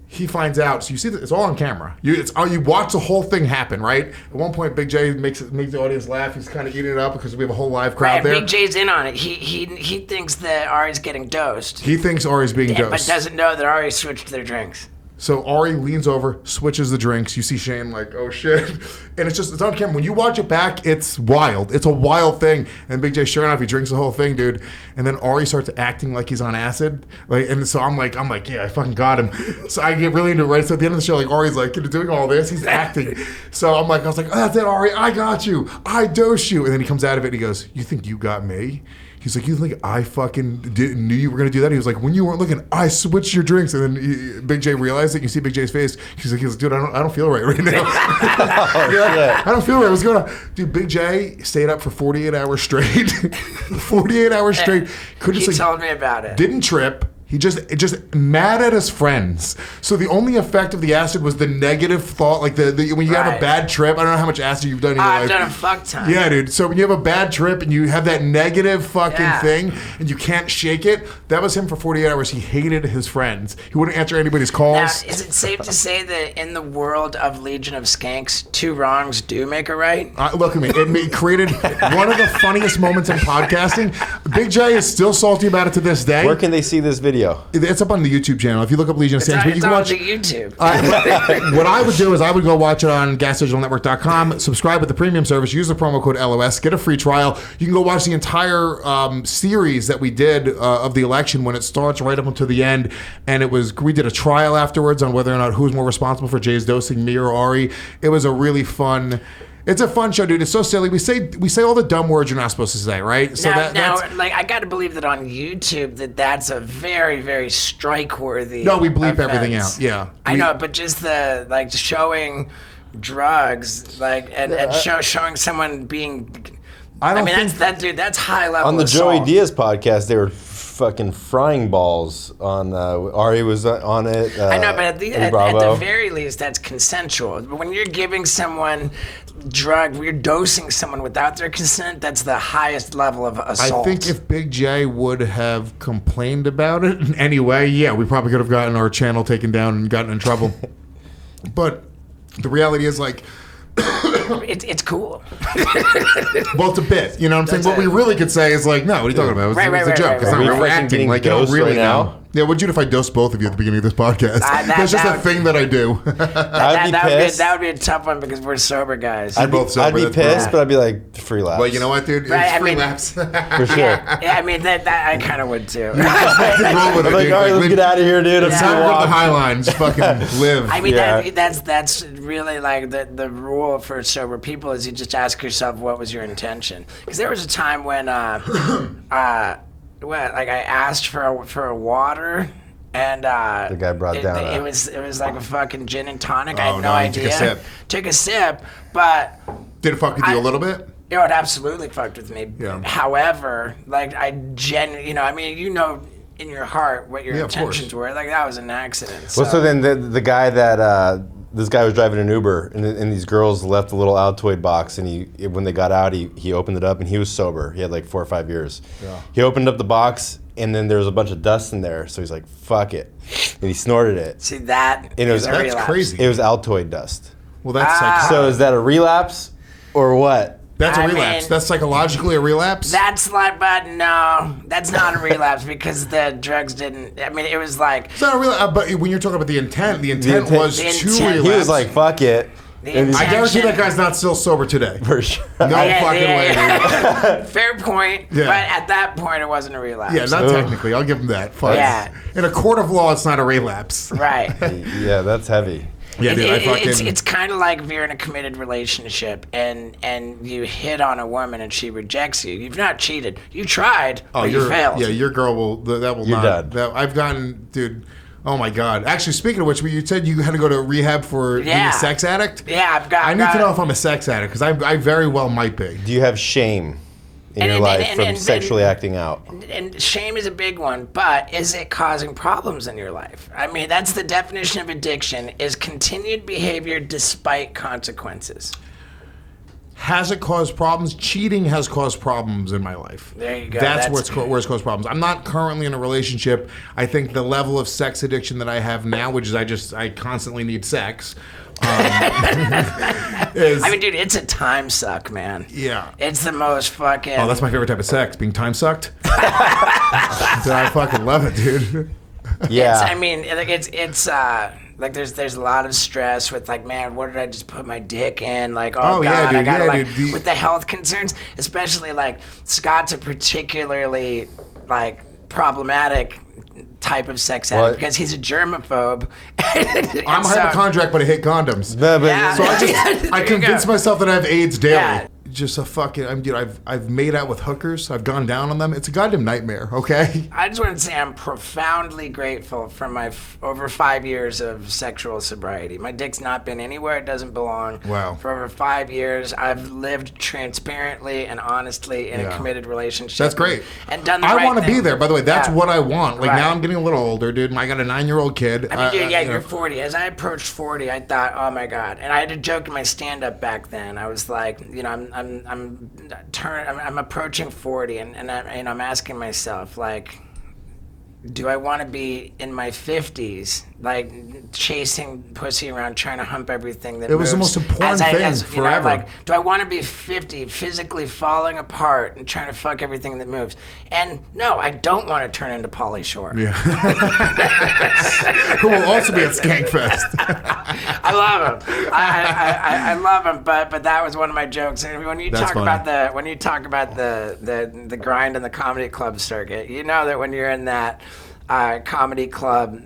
he finds out. So you see that it's all on camera. You watch the whole thing happen, right? At one point, Big J makes the audience laugh. He's kind of eating it up because we have a whole live crowd there. Big J's in on it. He thinks that Ari's getting dosed. He thinks Ari's being dosed. But doesn't know that Ari switched their drinks. So Ari leans over, switches the drinks. You see Shane like, oh shit. And it's on camera. When you watch it back, it's wild. It's a wild thing. And Big J, sure enough, he drinks the whole thing, dude. And then Ari starts acting like he's on acid. And so I'm like, yeah, I fucking got him. So I get really into it, right? So at the end of the show, like Ari's like, you're doing all this. He's acting. So I was like, oh, that's it, Ari. I got you. I dosed you. And then he comes out of it and he goes, you think you got me? He's like, you think I fucking knew you were going to do that? He was like, when you weren't looking, I switched your drinks. And then Big J realized it. You see Big J's face. He's like, dude, I don't feel right now. I don't feel right. What's going on? Dude, Big J stayed up for 48 hours straight. 48 hours straight. He told me about it. Didn't trip. He just mad at his friends. So the only effect of the acid was the negative thought, like the when you have a bad trip. I don't know how much acid you've done in your life. I've done a fuck ton. Yeah, dude. So when you have a bad trip and you have that negative fucking thing and you can't shake it, that was him for 48 hours. He hated his friends. He wouldn't answer anybody's calls. Now, is it safe to say that in the world of Legion of Skanks, 2 wrongs do make a right? Look at me. It created one of the funniest moments in podcasting. Big J is still salty about it to this day. Where can they see this video? It's up on the YouTube channel. If you look up Legion of Skanks, it's you can watch the YouTube. What I would do is I would go watch it on GasDigitalNetwork.com, subscribe with the premium service, use the promo code LOS, get a free trial. You can go watch the entire series that we did of the election when it starts right up until the end. And we did a trial afterwards on whether or not who's more responsible for Jay's dosing, me or Ari. It was a really fun. It's a fun show, dude. It's so silly. We say all the dumb words you're not supposed to say, right? So now, I got to believe that on YouTube that's a very, very strike-worthy. No, we bleep offense. everything out. Yeah, I know, but just the showing drugs, showing someone being. That's high level. On the assault. Joey Diaz podcast, they were fucking frying balls on. Ari was on it. I know, but at the very least, that's consensual. But when you're giving someone you're dosing someone without their consent, that's the highest level of assault. I think if Big J would have complained about it in any way, yeah, we probably could have gotten our channel taken down and gotten in trouble. But the reality is, like, it's cool. Well, it's a bit. You know what I'm saying? What we really could say is like, no, what are you talking about? It's a joke. It's not real acting. Like, you don't really know. Yeah, what'd you do if I dosed both of you at the beginning of this podcast? That's just a thing that I do. That would be a tough one because we're sober guys. I'd be pissed, but I'd be like, free laps. Well, you know what, dude? It's free laps. For sure. Yeah, I mean, that I kind of would too. Roll with I'm it, like, dude. all right, let's get out of here, dude. It's time to go to the High Line. Just fucking live. I mean, that's really like the rule for sober people is you just ask yourself what was your intention. Because there was a time when I asked for a water, and the guy brought down. It was like a fucking gin and tonic. I had no you idea. Took a sip, but did it fuck with you a little bit? It absolutely fucked with me. Yeah. However, like in your heart what your intentions were. Like that was an accident. Well, so then the guy that. This guy was driving an Uber, and these girls left a little Altoid box, and when they got out, he opened it up, and he was sober. He had like 4 or 5 years. Yeah. He opened up the box, and then there was a bunch of dust in there, so he's like, fuck it. And he snorted it. See, that's crazy. It was Altoid dust. Well, that's psychotic. So is that a relapse, or what? That's a relapse. That's psychologically a relapse? That's like, but no, that's not a relapse because the drugs didn't, I mean, it was like. It's not a relapse, but when you're talking about the intent was to relapse. He was like, fuck it. I guarantee that guy's not still sober today. For sure. No fucking way, dude. Fair point, but at that point it wasn't a relapse. Yeah, not technically. I'll give him that. Fine. Yeah. In a court of law, it's not a relapse. Right. Yeah, that's heavy. Yeah, dude, It's kind of like if you're in a committed relationship and you hit on a woman and she rejects you. You've not cheated. You tried, but you failed. Yeah, your girl will. That will You're not. done. I've gotten, dude. Oh my God! Actually, speaking of which, you said you had to go to rehab for being a sex addict. Yeah, I need to know if I'm a sex addict because I very well might be. Do you have shame in your life from sexually acting out? And shame is a big one, but is it causing problems in your life? I mean, that's the definition of addiction: is continued behavior despite consequences. Has it caused problems? Cheating has caused problems in my life. There you go. That's where it's caused problems. I'm not currently in a relationship. I think the level of sex addiction that I have now, which is I constantly need sex. I mean, dude, it's a time suck, man. Yeah. It's the most fucking... Oh, that's my favorite type of sex, being time sucked. I fucking love it, dude. Yeah. Like there's a lot of stress with like, man, what did I just put my dick in? Like, Oh, God, yeah, dude, I gotta yeah, like dude. with the health concerns, especially like Scott's a particularly like problematic type of sex addict because he's a germaphobe. I'm a hypochondriac, but I hate condoms. Yeah. So I convince myself that I have AIDS daily. Yeah. Just a fucking, dude, I've made out with hookers. I've gone down on them. It's a goddamn nightmare, okay? I just want to say I'm profoundly grateful for my over 5 years of sexual sobriety. My dick's not been anywhere it doesn't belong. Wow. For over 5 years, I've lived transparently and honestly in a committed relationship. That's great. And done the I right want to be thing. there, by the way. That's what I want. Like, Right. now I'm getting a little older, dude. I got a 9-year-old kid. I mean, dude, you you're know. 40. As I approached 40, I thought, oh my God. And I had a joke in my stand-up back then. I was like, you know, I'm approaching 40, and I'm asking myself, like, do I want to be in my 50s, like chasing pussy around, trying to hump everything that It was the moves most important thing forever. Like, do I want to be 50, physically falling apart and trying to fuck everything that moves? And no, I don't want to turn into Pauly Shore. Yeah. Who will also be at Skankfest. I love him. I love him. But that was one of my jokes. And when you That's talk funny. about the grind in the comedy club circuit, you know that when you're in that comedy club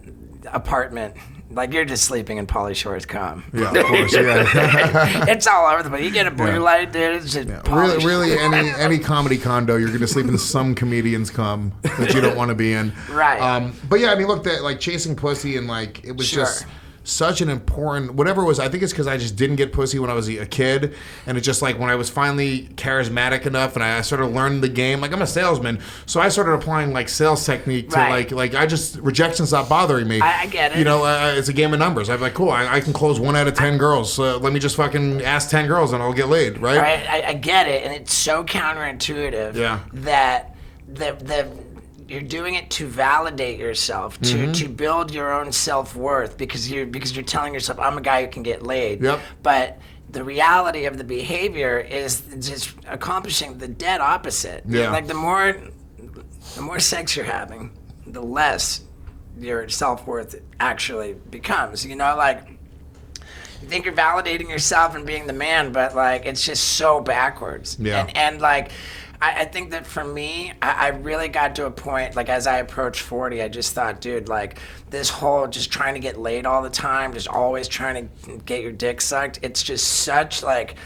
apartment, like you're just sleeping in Pauly Shore's cum. Yeah, of course. Yeah. It's all over the place. You get a blue Yeah. light, dude. It's just Pauly Really, Shore. any comedy condo, you're going to sleep in some comedian's cum that you don't want to be in. Right. But yeah, I mean, look, like chasing pussy and like it was Sure. just such an important whatever it was. I think it's because I just didn't get pussy when I was a kid, and it's just like when I was finally charismatic enough and I sort of learned the game. Like I'm a salesman, so I started applying like sales technique to Right. like I just rejection stopped bothering me. I get it. You know, it's a game of numbers. I'm like, cool, I can close 1 out of 10 girls. Let me just fucking ask 10 girls and I'll get laid, right? Right, I get it, and it's so counterintuitive that you're doing it to validate yourself, to build your own self-worth because you're telling yourself, I'm a guy who can get laid. Yep. But the reality of the behavior is just accomplishing the dead opposite. Yeah. Like the more sex you're having, the less your self-worth actually becomes. You know, like you think you're validating yourself and being the man, but like it's just so backwards. Yeah. And like I think that for me, I really got to a point, like as I approached 40, I just thought, dude, like this whole just trying to get laid all the time, just always trying to get your dick sucked, it's just such like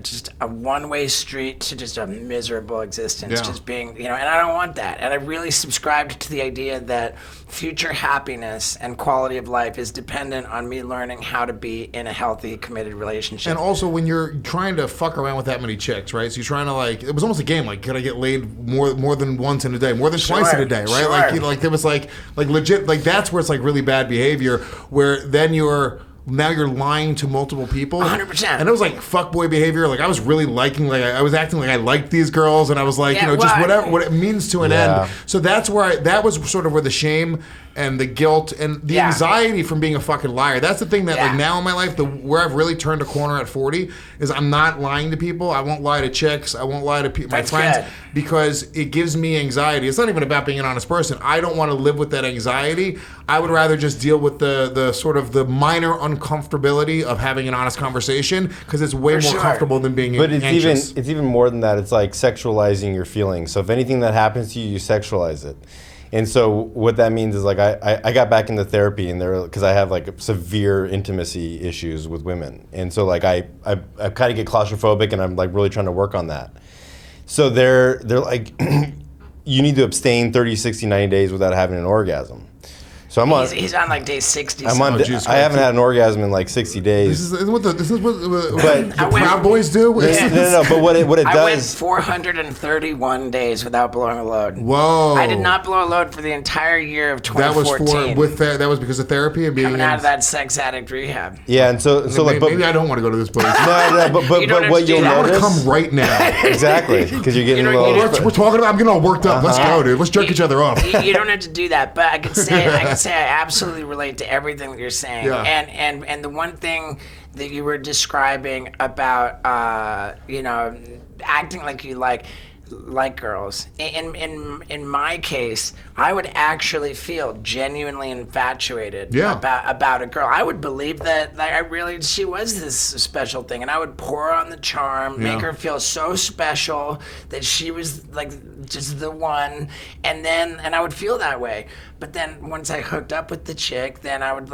just a one-way street to just a miserable existence, Yeah. just being, you know, and I don't want that. And I really subscribed to the idea that future happiness and quality of life is dependent on me learning how to be in a healthy, committed relationship. And also, when you're trying to fuck around with that many chicks, right? So you're trying to like, it was almost a game. Like, could I get laid more than once in a day, more than twice in a day, right? Sure. Like, you know, like there was like legit, like that's where it's like really bad behavior, where then now you're lying to multiple people. 100%. And it was like fuckboy behavior. Like I was really liking, like I was acting like I liked these girls, and I was like, Yeah, you know, just well, whatever what it means to an Yeah. end. So that's where that was sort of where the shame and the guilt and the Yeah. anxiety from being a fucking liar. That's the thing that like Yeah. now in my life, where I've really turned a corner at 40 is I'm not lying to people. I won't lie to chicks. I won't lie to my That's friends good. because it gives me anxiety. It's not even about being an honest person. I don't want to live with that anxiety. I would rather just deal with the sort of the minor uncomfortability of having an honest conversation because it's way For more sure. comfortable than being But it's anxious. even more than that. It's like sexualizing your feelings. So if anything that happens to you, you sexualize it. And so what that means is like I got back into therapy and because I have like severe intimacy issues with women. And so like I kind of get claustrophobic and I'm like really trying to work on that. So they're like, you need to abstain 30, 60, 90 days without having an orgasm. So I'm on. He's on like day 60. I'm on. I haven't had an orgasm in like 60 days. This is what the Proud Boys do. No. But what it does. I went 431 days without blowing a load. Whoa! I did not blow a load for the entire year of 2014. That was because of therapy and being coming out of that sex addict rehab. Yeah, and so like, maybe I don't want to go to this place. No, but what you'll I want to notice. come right now. Exactly, because you're getting a little. We're talking about. I'm getting all worked up. Let's go, dude. Let's jerk each other off. You don't have to do that, but I can say I absolutely relate to everything that you're saying. Yeah. And the one thing that you were describing about acting like you like girls. In my case, I would actually feel genuinely infatuated about a girl. I would believe that she was this special thing, and I would pour her on the charm, make her feel so special that she was like just the one, and I would feel that way. But then once I hooked up with the chick, then it would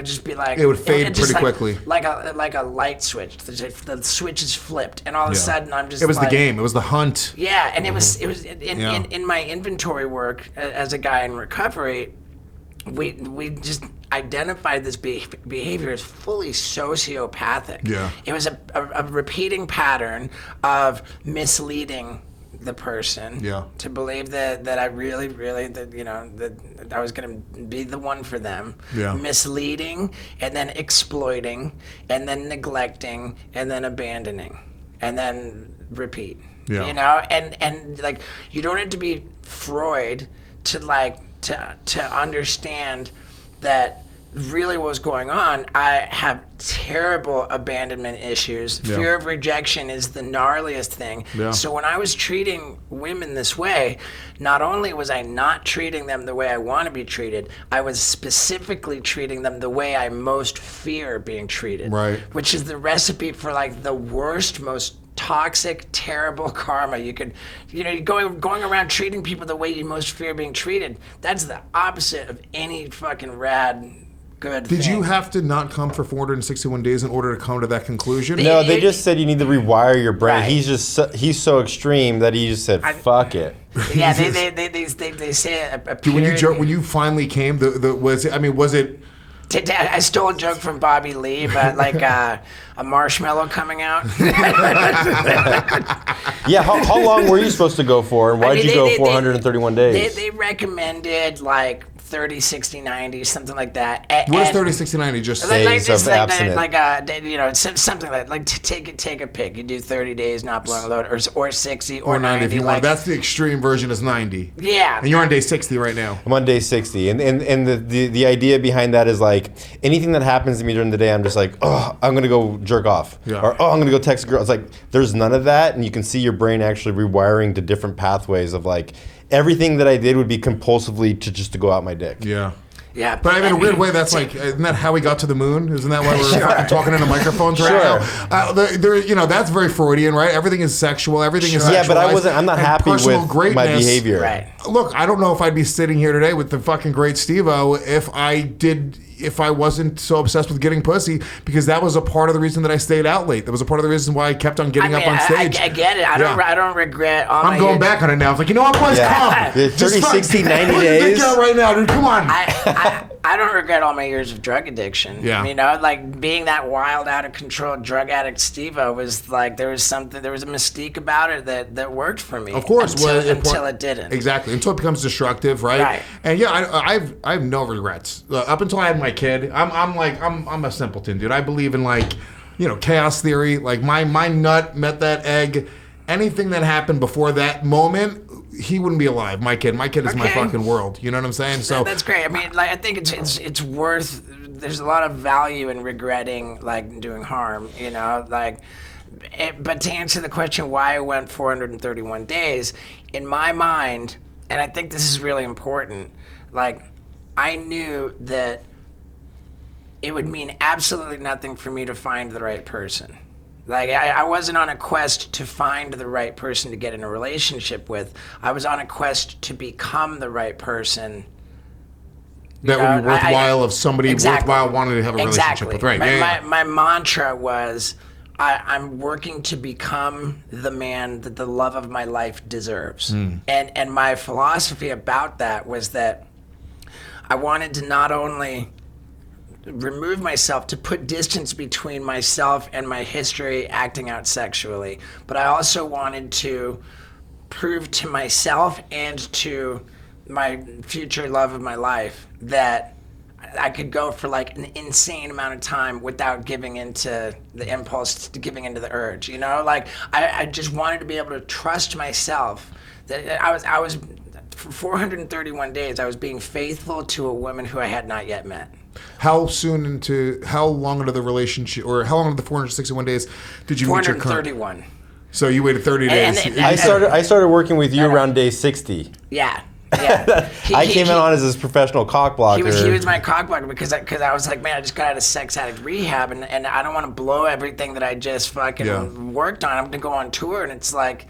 just be like it would fade pretty quickly, like a light switch. The switch is flipped, and all of a sudden I'm just. It was the game. It was the hunt. Yeah, and it was in my inventory work as a guy in recovery. We just identified this behavior as fully sociopathic. Yeah, it was a repeating pattern of misleading the person to believe that I really that I was going to be the one for them, misleading and then exploiting and then neglecting and then abandoning and then repeat. And like you don't have to be Freud to understand that really what was going on. I have terrible abandonment issues. Fear of rejection is the gnarliest thing. So when I was treating women this way, not only was I not treating them the way I want to be treated, I was specifically treating them the way I most fear being treated. Right. Which is the recipe for like the worst, most toxic, terrible karma. You could, going around treating people the way you most fear being treated. That's the opposite of any fucking rad good Did thing. you have to not come for 461 days in order to come to that conclusion? No, they just said you need to rewire your brain. Right. He's so extreme that he just said, fuck it. Yeah, they say a When you finally came, was it? I stole a joke from Bobby Lee about like a marshmallow coming out. Yeah, how long were you supposed to go for, and why'd you go 431 days? They recommended like 30, 60, 90, something like that. What is 30, 60, 90? Just days of abstinence. Something like take a pick. You do 30 days not blowing a load, or 60, or 90 if you want. That's the extreme version is 90. Yeah. And you're on day 60 right now. I'm on day 60, and the idea behind that is like anything that happens to me during the day, I'm just like, oh, I'm gonna go jerk off, or oh, I'm gonna go text a girl. It's like there's none of that, and you can see your brain actually rewiring to different pathways of like everything that I did would be compulsively to go out my dick. Yeah. Yeah, but I mean, in a weird way, that's like, isn't that how we got to the moon? Isn't that why we're fucking talking into microphones right now? That's very Freudian, right? Everything is sexual. Everything is sexualized. Yeah, but I'm not happy with my behavior. Right. Look, I don't know if I'd be sitting here today with the fucking great Steve-O if I wasn't so obsessed with getting pussy, because that was a part of the reason that I stayed out late. That was a part of the reason why I kept on getting up on stage. I get it. I don't regret all I'm going back on it now. It's like, what, boys, come. 30, 60, 90 days. Right now, dude, come on. I don't regret all my years of drug addiction. Yeah. Like being that wild, out of control drug addict Steve-O was like, there was a mystique about it that worked for me. Of course. Until it didn't. Exactly. Until it becomes destructive, right? Right. And I have no regrets. Up until I had my kid, I'm a simpleton, dude. I believe in chaos theory. Like my nut met that egg. Anything that happened before that moment, he wouldn't be alive. My kid is my fucking world. You know what I'm saying? So that's great. I mean, I think it's worth. There's a lot of value in regretting doing harm. But to answer the question why I went 431 days, in my mind, and I think this is really important. I knew that it would mean absolutely nothing for me to find the right person. Like, I wasn't on a quest to find the right person to get in a relationship with. I was on a quest to become the right person. That would be worthwhile of somebody worthwhile wanting to have a relationship with. Right. My mantra was, I'm working to become the man that the love of my life deserves. And my philosophy about that was that I wanted to not only remove myself, to put distance between myself and my history acting out sexually, but I also wanted to prove to myself and to my future love of my life that I could go for like an insane amount of time without giving into the impulse, to giving into the urge, you know? Like, I just wanted to be able to trust myself that I was for 431 days, I was being faithful to a woman who I had not yet met. How long into the relationship, or how long into the 461 days did you meet your current? 431. So you waited 30 days. I started working with you around day 60. Yeah. Yeah. I came in on as his professional cock blocker. He was my cock blocker because I was like, man, I just got out of sex addict rehab, and I don't want to blow everything that I just fucking worked on. I'm going to go on tour, and it's like,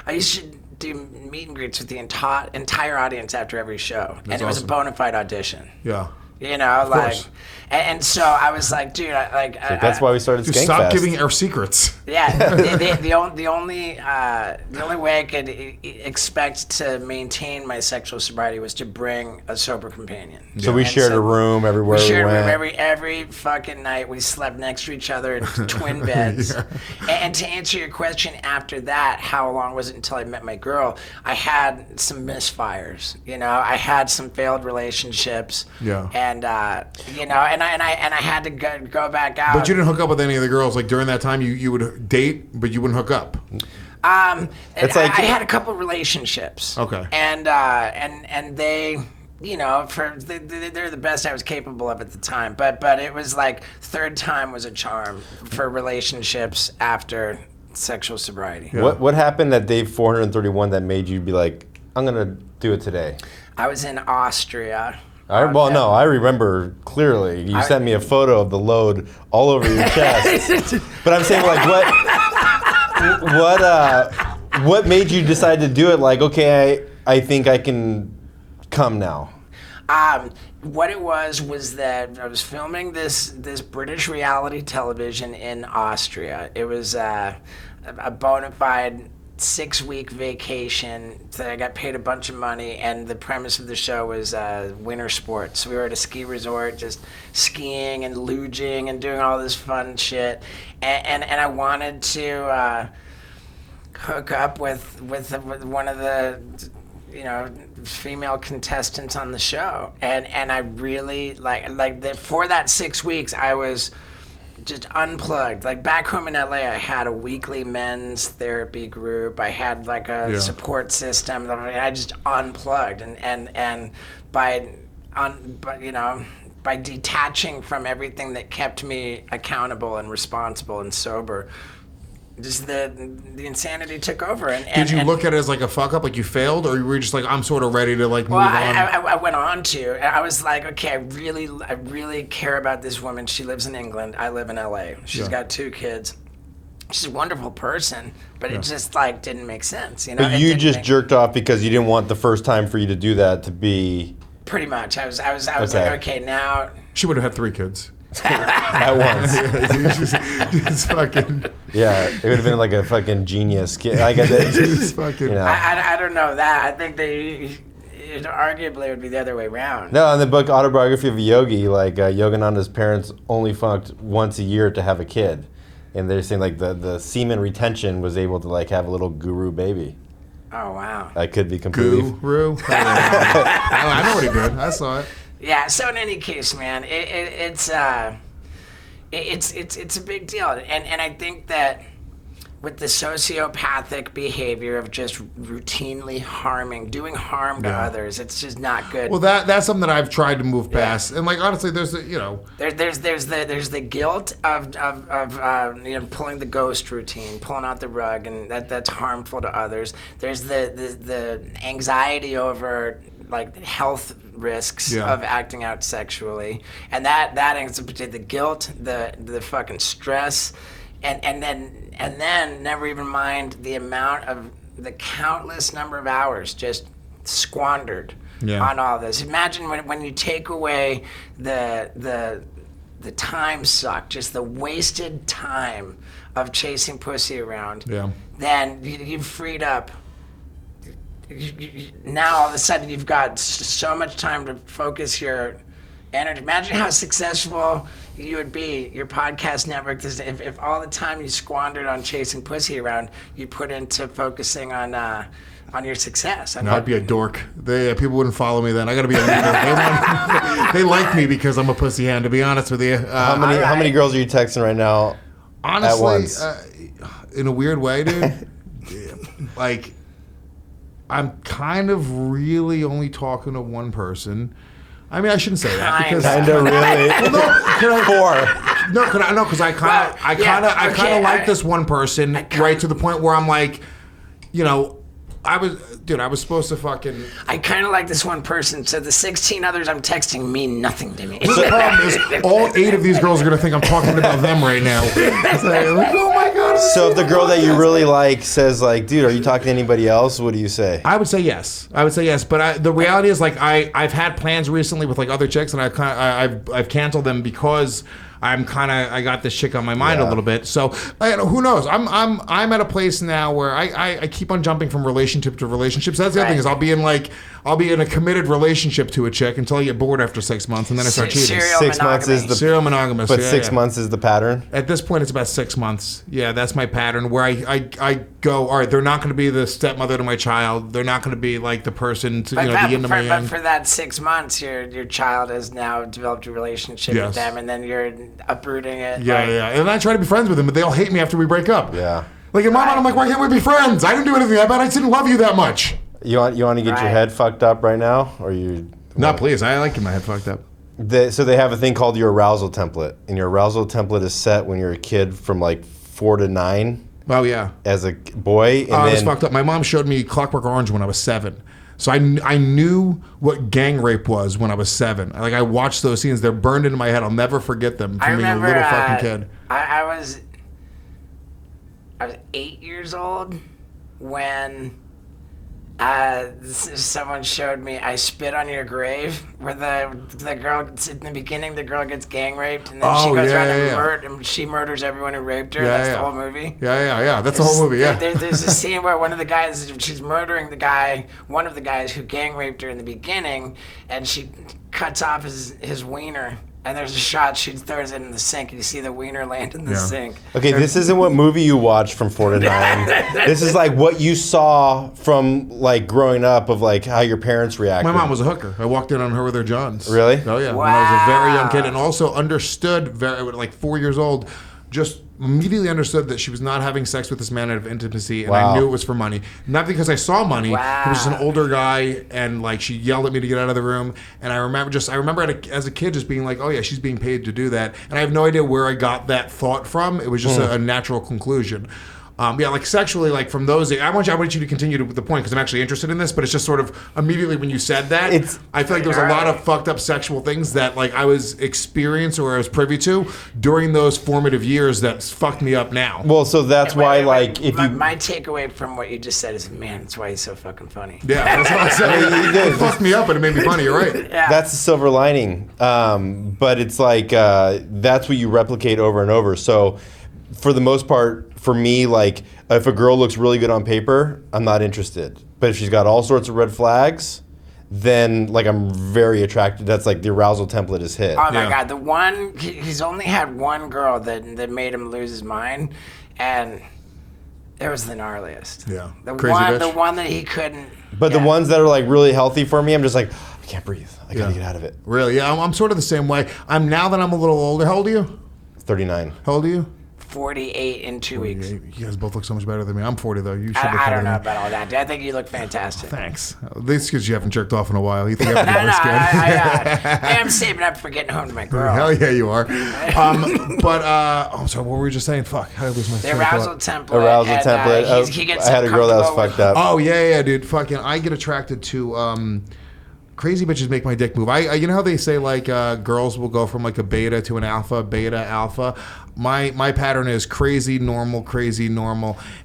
I used to do meet and greets with the entire audience after every show. That's and it was a awesome. bona fide audition. Yeah. You know, Of like, course. and so I was like, dude, That's why we started Just Skank stop Fest. giving our secrets. yeah, the only way I could expect to maintain my sexual sobriety was to bring a sober companion. So we shared a room everywhere We we shared a went. room every fucking night. We slept next to each other in twin beds. And to answer your question, after that, how long was it until I met my girl? I had some misfires. You know, I had some failed relationships. Yeah. And you know, and I had to go back out. But you didn't hook up with any of the girls. Like during that time, you would date, but you wouldn't hook up. It's like- I had a couple relationships. Okay. And they, you know, they're the best I was capable of at the time. But it was like third time was a charm for relationships after sexual sobriety. Yeah. What happened at day 431 that made you be like, I'm gonna do it today? I was in Austria. I remember clearly. You sent me a photo of the load all over your chest. But I'm saying, like, what made you decide to do it? Like, okay, I think I can come now. What it was that I was filming this British reality television in Austria. It was a bona fide 6-week vacation that I got paid a bunch of money, and the premise of the show was winter sports. So we were at a ski resort just skiing and luging and doing all this fun shit, and I wanted to hook up with one of the, you know, female contestants on the show, and I really for that 6 weeks I was just unplugged. Like back home in LA, I had a weekly men's therapy group. I had like a support system. I just unplugged, and by detaching from everything that kept me accountable and responsible and sober, just the insanity took over. And Did you look at it as like a fuck up, like you failed, or you were just like, I'm sort of ready to like move on? I went on to. I was like, okay, I really care about this woman. She lives in England. I live in LA. She's got 2 kids. She's a wonderful person, but it just like didn't make sense, you know. But you just jerked off because you didn't want the first time for you to do that to be. Pretty much. I was like, okay, now. She would have had 3 kids. At once. Just fucking. Yeah, it would have been like a fucking genius kid. Like Just fucking. you know. I don't know that. I think it arguably would be the other way around. No, in the book Autobiography of a Yogi, like Yogananda's parents only fucked once a year to have a kid, and they're saying like the semen retention was able to like have a little guru baby. Oh wow. I could be completely. Guru. I know what he did. I saw it. Yeah. So in any case, man, it's a big deal, and I think that with the sociopathic behavior of just routinely doing harm to others, it's just not good. Well, that's something that I've tried to move past, and like honestly, there's there's the guilt of pulling the ghost routine, pulling out the rug, and that's harmful to others. There's the anxiety over like health risks of acting out sexually, and that the guilt, the fucking stress. and then never even mind the countless number of hours just squandered on all this. Imagine when you take away the time suck, just the wasted time of chasing pussy around. Yeah. Then you've freed up. Now all of a sudden you've got so much time to focus your energy. Imagine how successful you would be, your podcast network, if all the time you squandered on chasing pussy around, you put into focusing on your success. I'd be a dork. People wouldn't follow me then. I got to be a leader. They like me because I'm a pussy hand, to be honest with you. How many girls are you texting right now? Honestly, at once? In a weird way, dude. Like, I'm kind of really only talking to one person. I mean, I shouldn't say that because kind of really. Four. No, because I kind of like this one person right to the point where I'm like, you know, I was supposed to fucking. I kind of like this one person, so the 16 others I'm texting mean nothing to me. The problem is, all 8 of these girls are gonna think I'm talking about them right now. It's like, oh my god. So if the girl that you really like says like, dude, are you talking to anybody else? What do you say? I would say yes. But the reality is, like, I've had plans recently with like other chicks, and I've canceled them because I got this chick on my mind a little bit. So who knows? I'm at a place now where I keep on jumping from relationship to relationship. So that's the other thing is I'll be in a committed relationship to a chick until I get bored after 6 months, and then I start cheating. Serial monogamous. But 6 months is the pattern. At this point, it's about 6 months. Yeah, that's my pattern. Where I go, all right, they're not going to be the stepmother to my child. They're not going to be like the person to the end of my end. But for that 6 months, your child has now developed a relationship with them, and then you're uprooting it. Yeah. And I try to be friends with them, but they all hate me after we break up. Yeah. Like in my mind, I'm like, why can't we be friends? I didn't do anything that bad. I didn't love you that much. You want to get your head fucked up right now, or you? No, please. I like getting my head fucked up. So they have a thing called your arousal template, and your arousal template is set when you're a kid from like 4 to 9. Oh yeah. As a boy, and I was fucked up. My mom showed me Clockwork Orange when I was 7. So I knew what gang rape was when I was 7. I watched those scenes. They're burned into my head. I'll never forget them from being a little fucking kid. I was 8 years old when someone showed me I Spit on Your Grave, where the girl, in the beginning, the girl gets gang raped, and then she goes around and she murders everyone who raped her. That's the whole movie. Yeah. That's the whole movie, yeah. There's a scene where one of the guys, she's murdering one of the guys who gang raped her in the beginning, and she cuts off his wiener. And there's a shot, she throws it in the sink, and you see the wiener land in the sink. Okay, this isn't what movie you watched from 4 to 9. This is like what you saw from like growing up of like how your parents reacted. My mom was a hooker. I walked in on her with her Johns. Really? Oh yeah. Wow. When I was a very young kid, and also understood like 4 years old, just immediately understood that she was not having sex with this man out of intimacy, and I knew it was for money. Not because I saw money. Wow. He was just an older guy, and like she yelled at me to get out of the room. And I remember as a kid just being like, oh yeah, she's being paid to do that. And I have no idea where I got that thought from. It was just a natural conclusion. Like sexually, like from those, I want you to continue with the point because I'm actually interested in this, but it's just sort of immediately when you said that, I feel like there was a lot of fucked up sexual things that like I was experienced or I was privy to during those formative years that fucked me up now. Well, so that's why like if you... My takeaway from what you just said is, man, that's why he's so fucking funny. Yeah, that's what I said. It fucked me up and it made me funny, you're right. Yeah. That's the silver lining. But it's like, that's what you replicate over and over. So for the most part, for me, like, if a girl looks really good on paper, I'm not interested. But if she's got all sorts of red flags, then, like, I'm very attracted. That's, like, the arousal template is hit. Oh, my God. He's only had one girl that made him lose his mind, and it was the gnarliest. Yeah. The one that he couldn't... But the ones that are, like, really healthy for me, I'm just like, I can't breathe. I gotta get out of it. Really? Yeah, I'm sort of the same way. Now that I'm a little older. How old are you? 39. How old are you? 48 in 2 weeks. You guys both look so much better than me. I'm 40 though. You should. I don't know about all that. I think you look fantastic. Thanks. This because you haven't jerked off in a while. You think everybody looks good? I'm saving up for getting home to my girl. Hell yeah, you are. I'm sorry. What were we just saying? Fuck. How was my the arousal template. Arousal template. He gets I had a girl that was fucked up. Oh yeah, dude. Fucking. I get attracted to Crazy bitches make my dick move. You know how they say like girls will go from like a beta to an alpha, beta, alpha. My pattern is crazy, normal,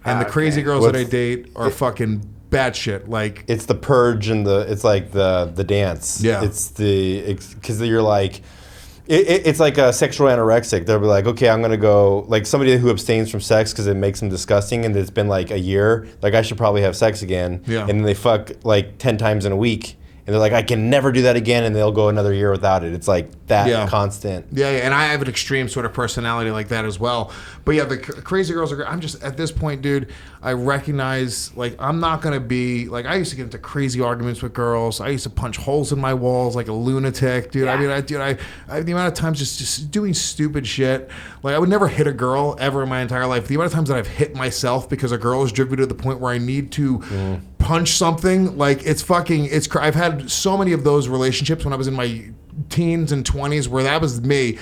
and the crazy girls that I date are fucking batshit. Like it's the purge and it's like the dance. Yeah, because you're like. It's like a sexual anorexic. They'll be like, okay, I'm going to go, like somebody who abstains from sex because it makes them disgusting and it's been like a year, like I should probably have sex again. Yeah. And then they fuck like 10 times in a week. And they're like, I can never do that again, and they'll go another year without it. It's like that constant. Yeah, and I have an extreme sort of personality like that as well. But yeah, the crazy girls are. I'm just at this point, dude. I recognize like I'm not gonna be like I used to get into crazy arguments with girls. I used to punch holes in my walls like a lunatic, dude. Yeah. I mean, I the amount of times just doing stupid shit. Like I would never hit a girl ever in my entire life. The amount of times that I've hit myself because a girl has driven me to the point where I need to punch something, like it's I've had so many of those relationships when I was in my teens and 20s where that was me.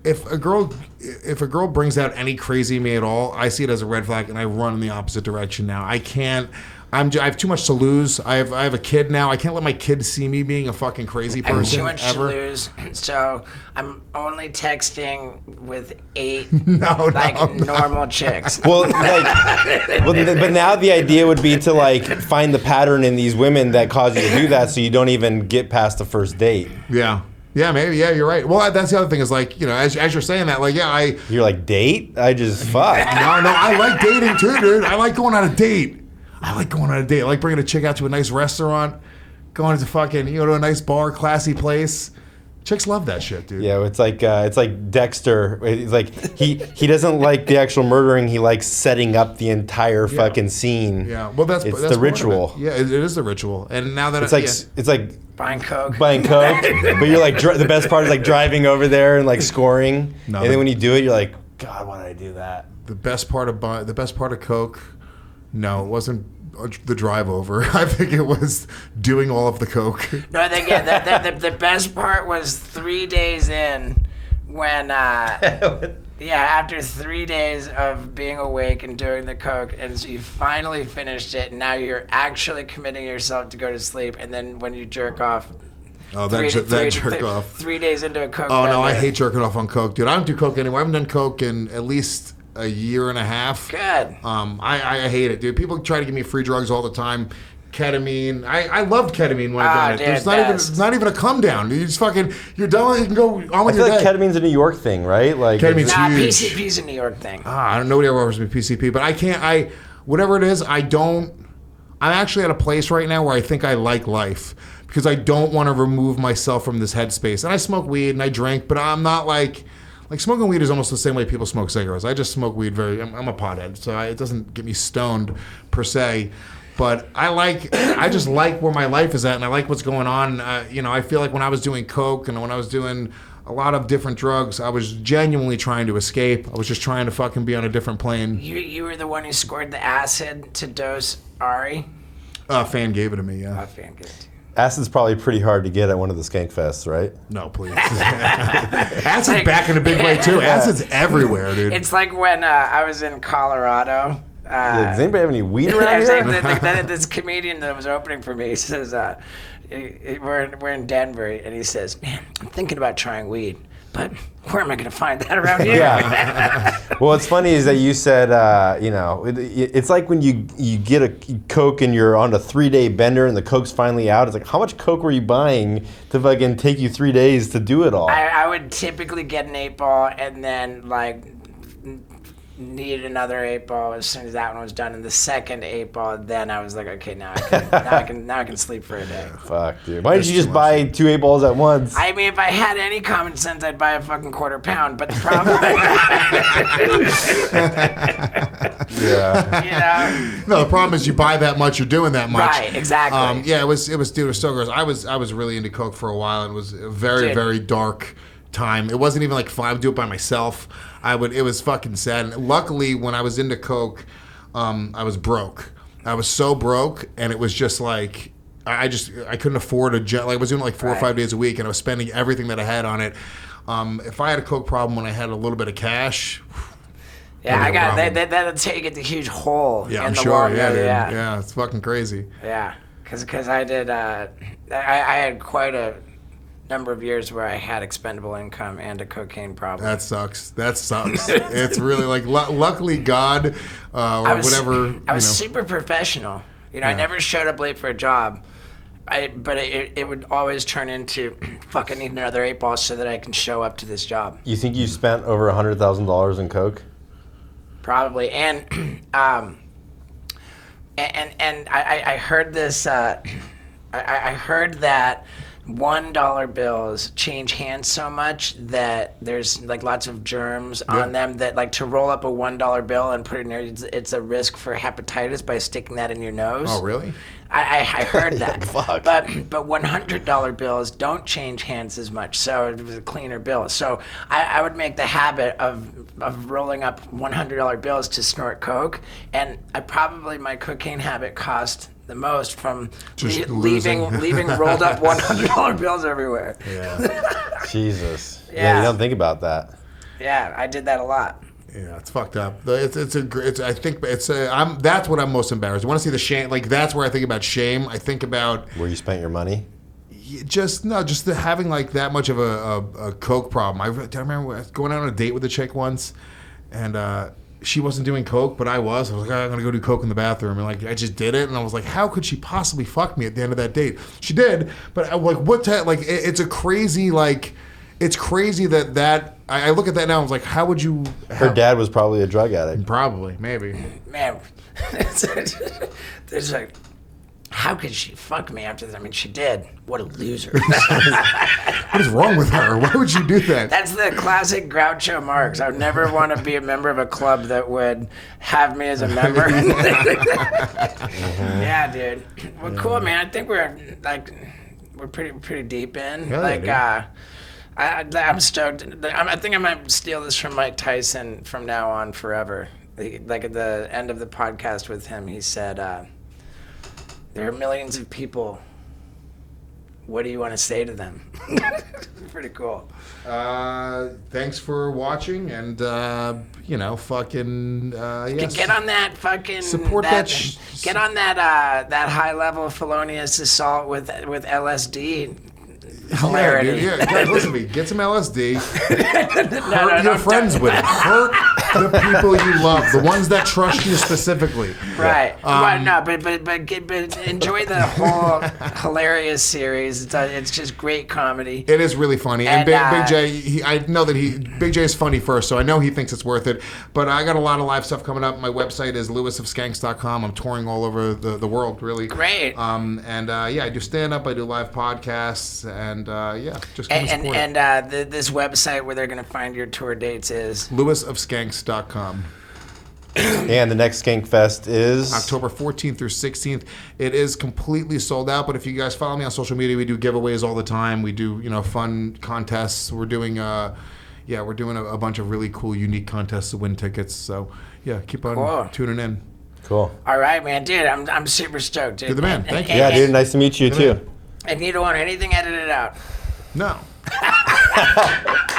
If a girl brings out any crazy in me at all, I see it as a red flag and I run in the opposite direction now. I can't. I have too much to lose. I have a kid now. I can't let my kid see me being a fucking crazy person. I have too much ever. to lose, so I'm only texting with 8 normal chicks. Well, but now the idea would be to like find the pattern in these women that cause you to do that, so you don't even get past the first date. Yeah. Yeah, maybe. Yeah, you're right. Well, that's the other thing is like, you know, as you're saying that, like, yeah, You're like, date? I just fuck. No, I like dating too, dude. I like going on a date. I like bringing a chick out to a nice restaurant, going to fucking, to a nice bar, classy place. Chicks love that shit, dude. Yeah, it's like Dexter. It's like he doesn't like the actual murdering. He likes setting up the entire fucking scene. Yeah, well, that's the ritual. Yeah, it is the ritual. And now that it's like buying coke, but you're like the best part is like driving over there and like scoring. And then when you do it, you're like, God, why did I do that? The best part of coke. No, it wasn't the drive over. I think it was doing all of the coke. No, the best part was 3 days in when, after 3 days of being awake and doing the coke, and so you finally finished it, and now you're actually committing yourself to go to sleep, and then when you jerk off. Oh, that jerk off. 3 days into a coke. Oh, no, I hate jerking off on coke, dude. I don't do coke anymore. I haven't done coke in at least a year and a half. Good. I hate it, dude. People try to give me free drugs all the time. Ketamine. I loved ketamine when I did it. It's not even a come down. You just fucking, you're done. You can go on with your day. I feel like ketamine's a New York thing, right? Like ketamine's huge. PCP's a New York thing. I don't know. Nobody ever offers me PCP, but I can't. Whatever it is, I don't. I'm actually at a place right now where I think I like life because I don't want to remove myself from this headspace. And I smoke weed and I drink, but I'm not like smoking weed is almost the same way people smoke cigarettes. I just smoke weed I'm a pothead, so it doesn't get me stoned per se. But I just like where my life is at, and I like what's going on. I feel like when I was doing coke and when I was doing a lot of different drugs, I was genuinely trying to escape. I was just trying to fucking be on a different plane. You were the one who scored the acid to dose Ari? Fan gave it to me, yeah. Fan gave it to you. Acid's probably pretty hard to get at one of the skank fests, right? No, please. Acid's back in a big way, too. Acid's everywhere, dude. It's like when I was in Colorado. Does anybody have any weed around here? This comedian that was opening for me says, we're in Denver, and he says, man, I'm thinking about trying weed, but where am I going to find that around here? Yeah. Well, what's funny is that you said, it's like when you get a Coke and you're on a 3-day bender and the Coke's finally out. It's like, how much Coke were you buying to fucking take you 3 days to do it all? I would typically get an 8-ball and then, needed another 8-ball as soon as that one was done. And the second 8-ball, then I was like, okay, now I can sleep for a day. Fuck, dude. Why didn't you just buy 2 8-balls at once? I mean, if I had any common sense, I'd buy a fucking $0.25. But the problem, No, the problem is you buy that much, you're doing that much. Right, exactly. It was so gross. I was really into coke for a while, and it was a very, very dark time. It wasn't even like fun. I would do it by myself. It was fucking sad. And luckily, when I was into coke, I was broke. I was so broke, and it was just like I couldn't afford a jet. Like I was doing like 4 or 5 days a week, and I was spending everything that I had on it. If I had a coke problem when I had a little bit of cash. Yeah, I got that'll take it a huge hole. Yeah, in I'm the sure. wall. Yeah, dude. Yeah, it's fucking crazy. Yeah. Because I did, I had quite a number of years where I had expendable income and a cocaine problem. That sucks. It's really like, luckily God, whatever. I was super professional. I never showed up late for a job. But it would always turn into, fuck, I need another 8 ball so that I can show up to this job. You think you spent over $100,000 in coke? Probably. And I heard this, I heard that $1 bills change hands so much that there's like lots of germs on them that like to roll up a $1 bill and put it in there, it's a risk for hepatitis by sticking that in your nose. Oh, really? I heard that. Fuck. But $100 bills don't change hands as much, so it was a cleaner bill. So I would make the habit of rolling up $100 bills to snort coke, and my cocaine habit cost the most from leaving rolled up $100 bills everywhere. Yeah. Jesus. Yeah. You don't think about that. Yeah, I did that a lot. Yeah, it's fucked up. I think that's what I'm most embarrassed. I want to see the shame. Like, that's where I think about shame. I think about Where you spent your money? just having like that much of a coke problem. I remember going out on a date with a chick once, and she wasn't doing coke, but I was. I was like, I'm gonna go do coke in the bathroom, and like I just did it, and I was like, how could she possibly fuck me at the end of that date? She did, but I, like, it's a crazy like. It's crazy that I look at that now. I was like, how would you? Her dad was probably a drug addict. Probably, maybe. Man, there's like, how could she fuck me after that? I mean, she did. What a loser. What is wrong with her? Why would you do that? That's the classic Groucho Marx. I would never want to be a member of a club that would have me as a member. Yeah, dude. Well, cool, man. I think we're pretty deep in. Yeah, I'm stoked. I think I might steal this from Mike Tyson from now on forever. Like at the end of the podcast with him, he said, there are millions of people. What do you want to say to them? Pretty cool. Thanks for watching, and yes. Get on that fucking support that. Get on that that high level felonious assault with LSD. Hilarity. Yeah, guys, listen to me. Get some LSD. Hurt your friends with it. Hurt the people you love, the ones that trust you specifically. Right. But enjoy the whole hilarious series. It's just great comedy. It is really funny. And Big J, I know that Big J is funny first, so I know he thinks it's worth it. But I got a lot of live stuff coming up. My website is lewisofskanks.com. I'm touring all over the world, really. Great. I do stand-up. I do live podcasts, and just come support it. And this website where they're going to find your tour dates is lewisofskanks.com. And the next Skank Fest is October 14th through 16th. It is completely sold out, but if you guys follow me on social media, we do giveaways all the time. We do, fun contests. We're doing a bunch of really cool, unique contests to win tickets. So, keep on tuning in. Cool. All right, man. Dude, I'm super stoked, dude. You're the man. Thank you. Yeah, dude. Nice to meet you, too. And you don't want anything edited out. No.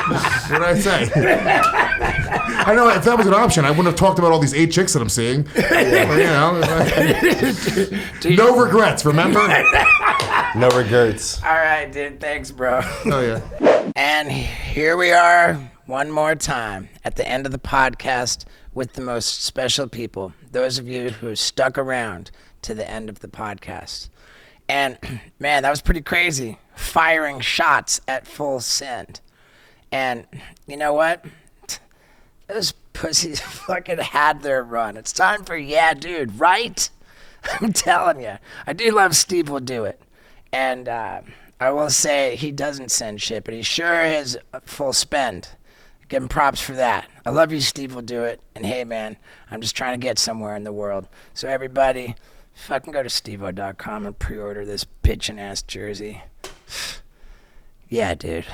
What did I say? I know if that was an option, I wouldn't have talked about all these 8 chicks that I'm seeing. No regrets, remember? No regrets. All right, dude. Thanks, bro. Oh, yeah. And here we are one more time at the end of the podcast with the most special people, those of you who stuck around to the end of the podcast. And, man, that was pretty crazy, firing shots at full send. And you know what? Those pussies fucking had their run. It's time for Yeah Dude, right? I'm telling you. I do love Steve Will Do It. And I will say he doesn't send shit, but he sure is full spend. Give him props for that. I love you, Steve Will Do It. And hey, man, I'm just trying to get somewhere in the world. So everybody, fucking go to stevo.com and pre-order this bitchin' ass jersey. Yeah, dude.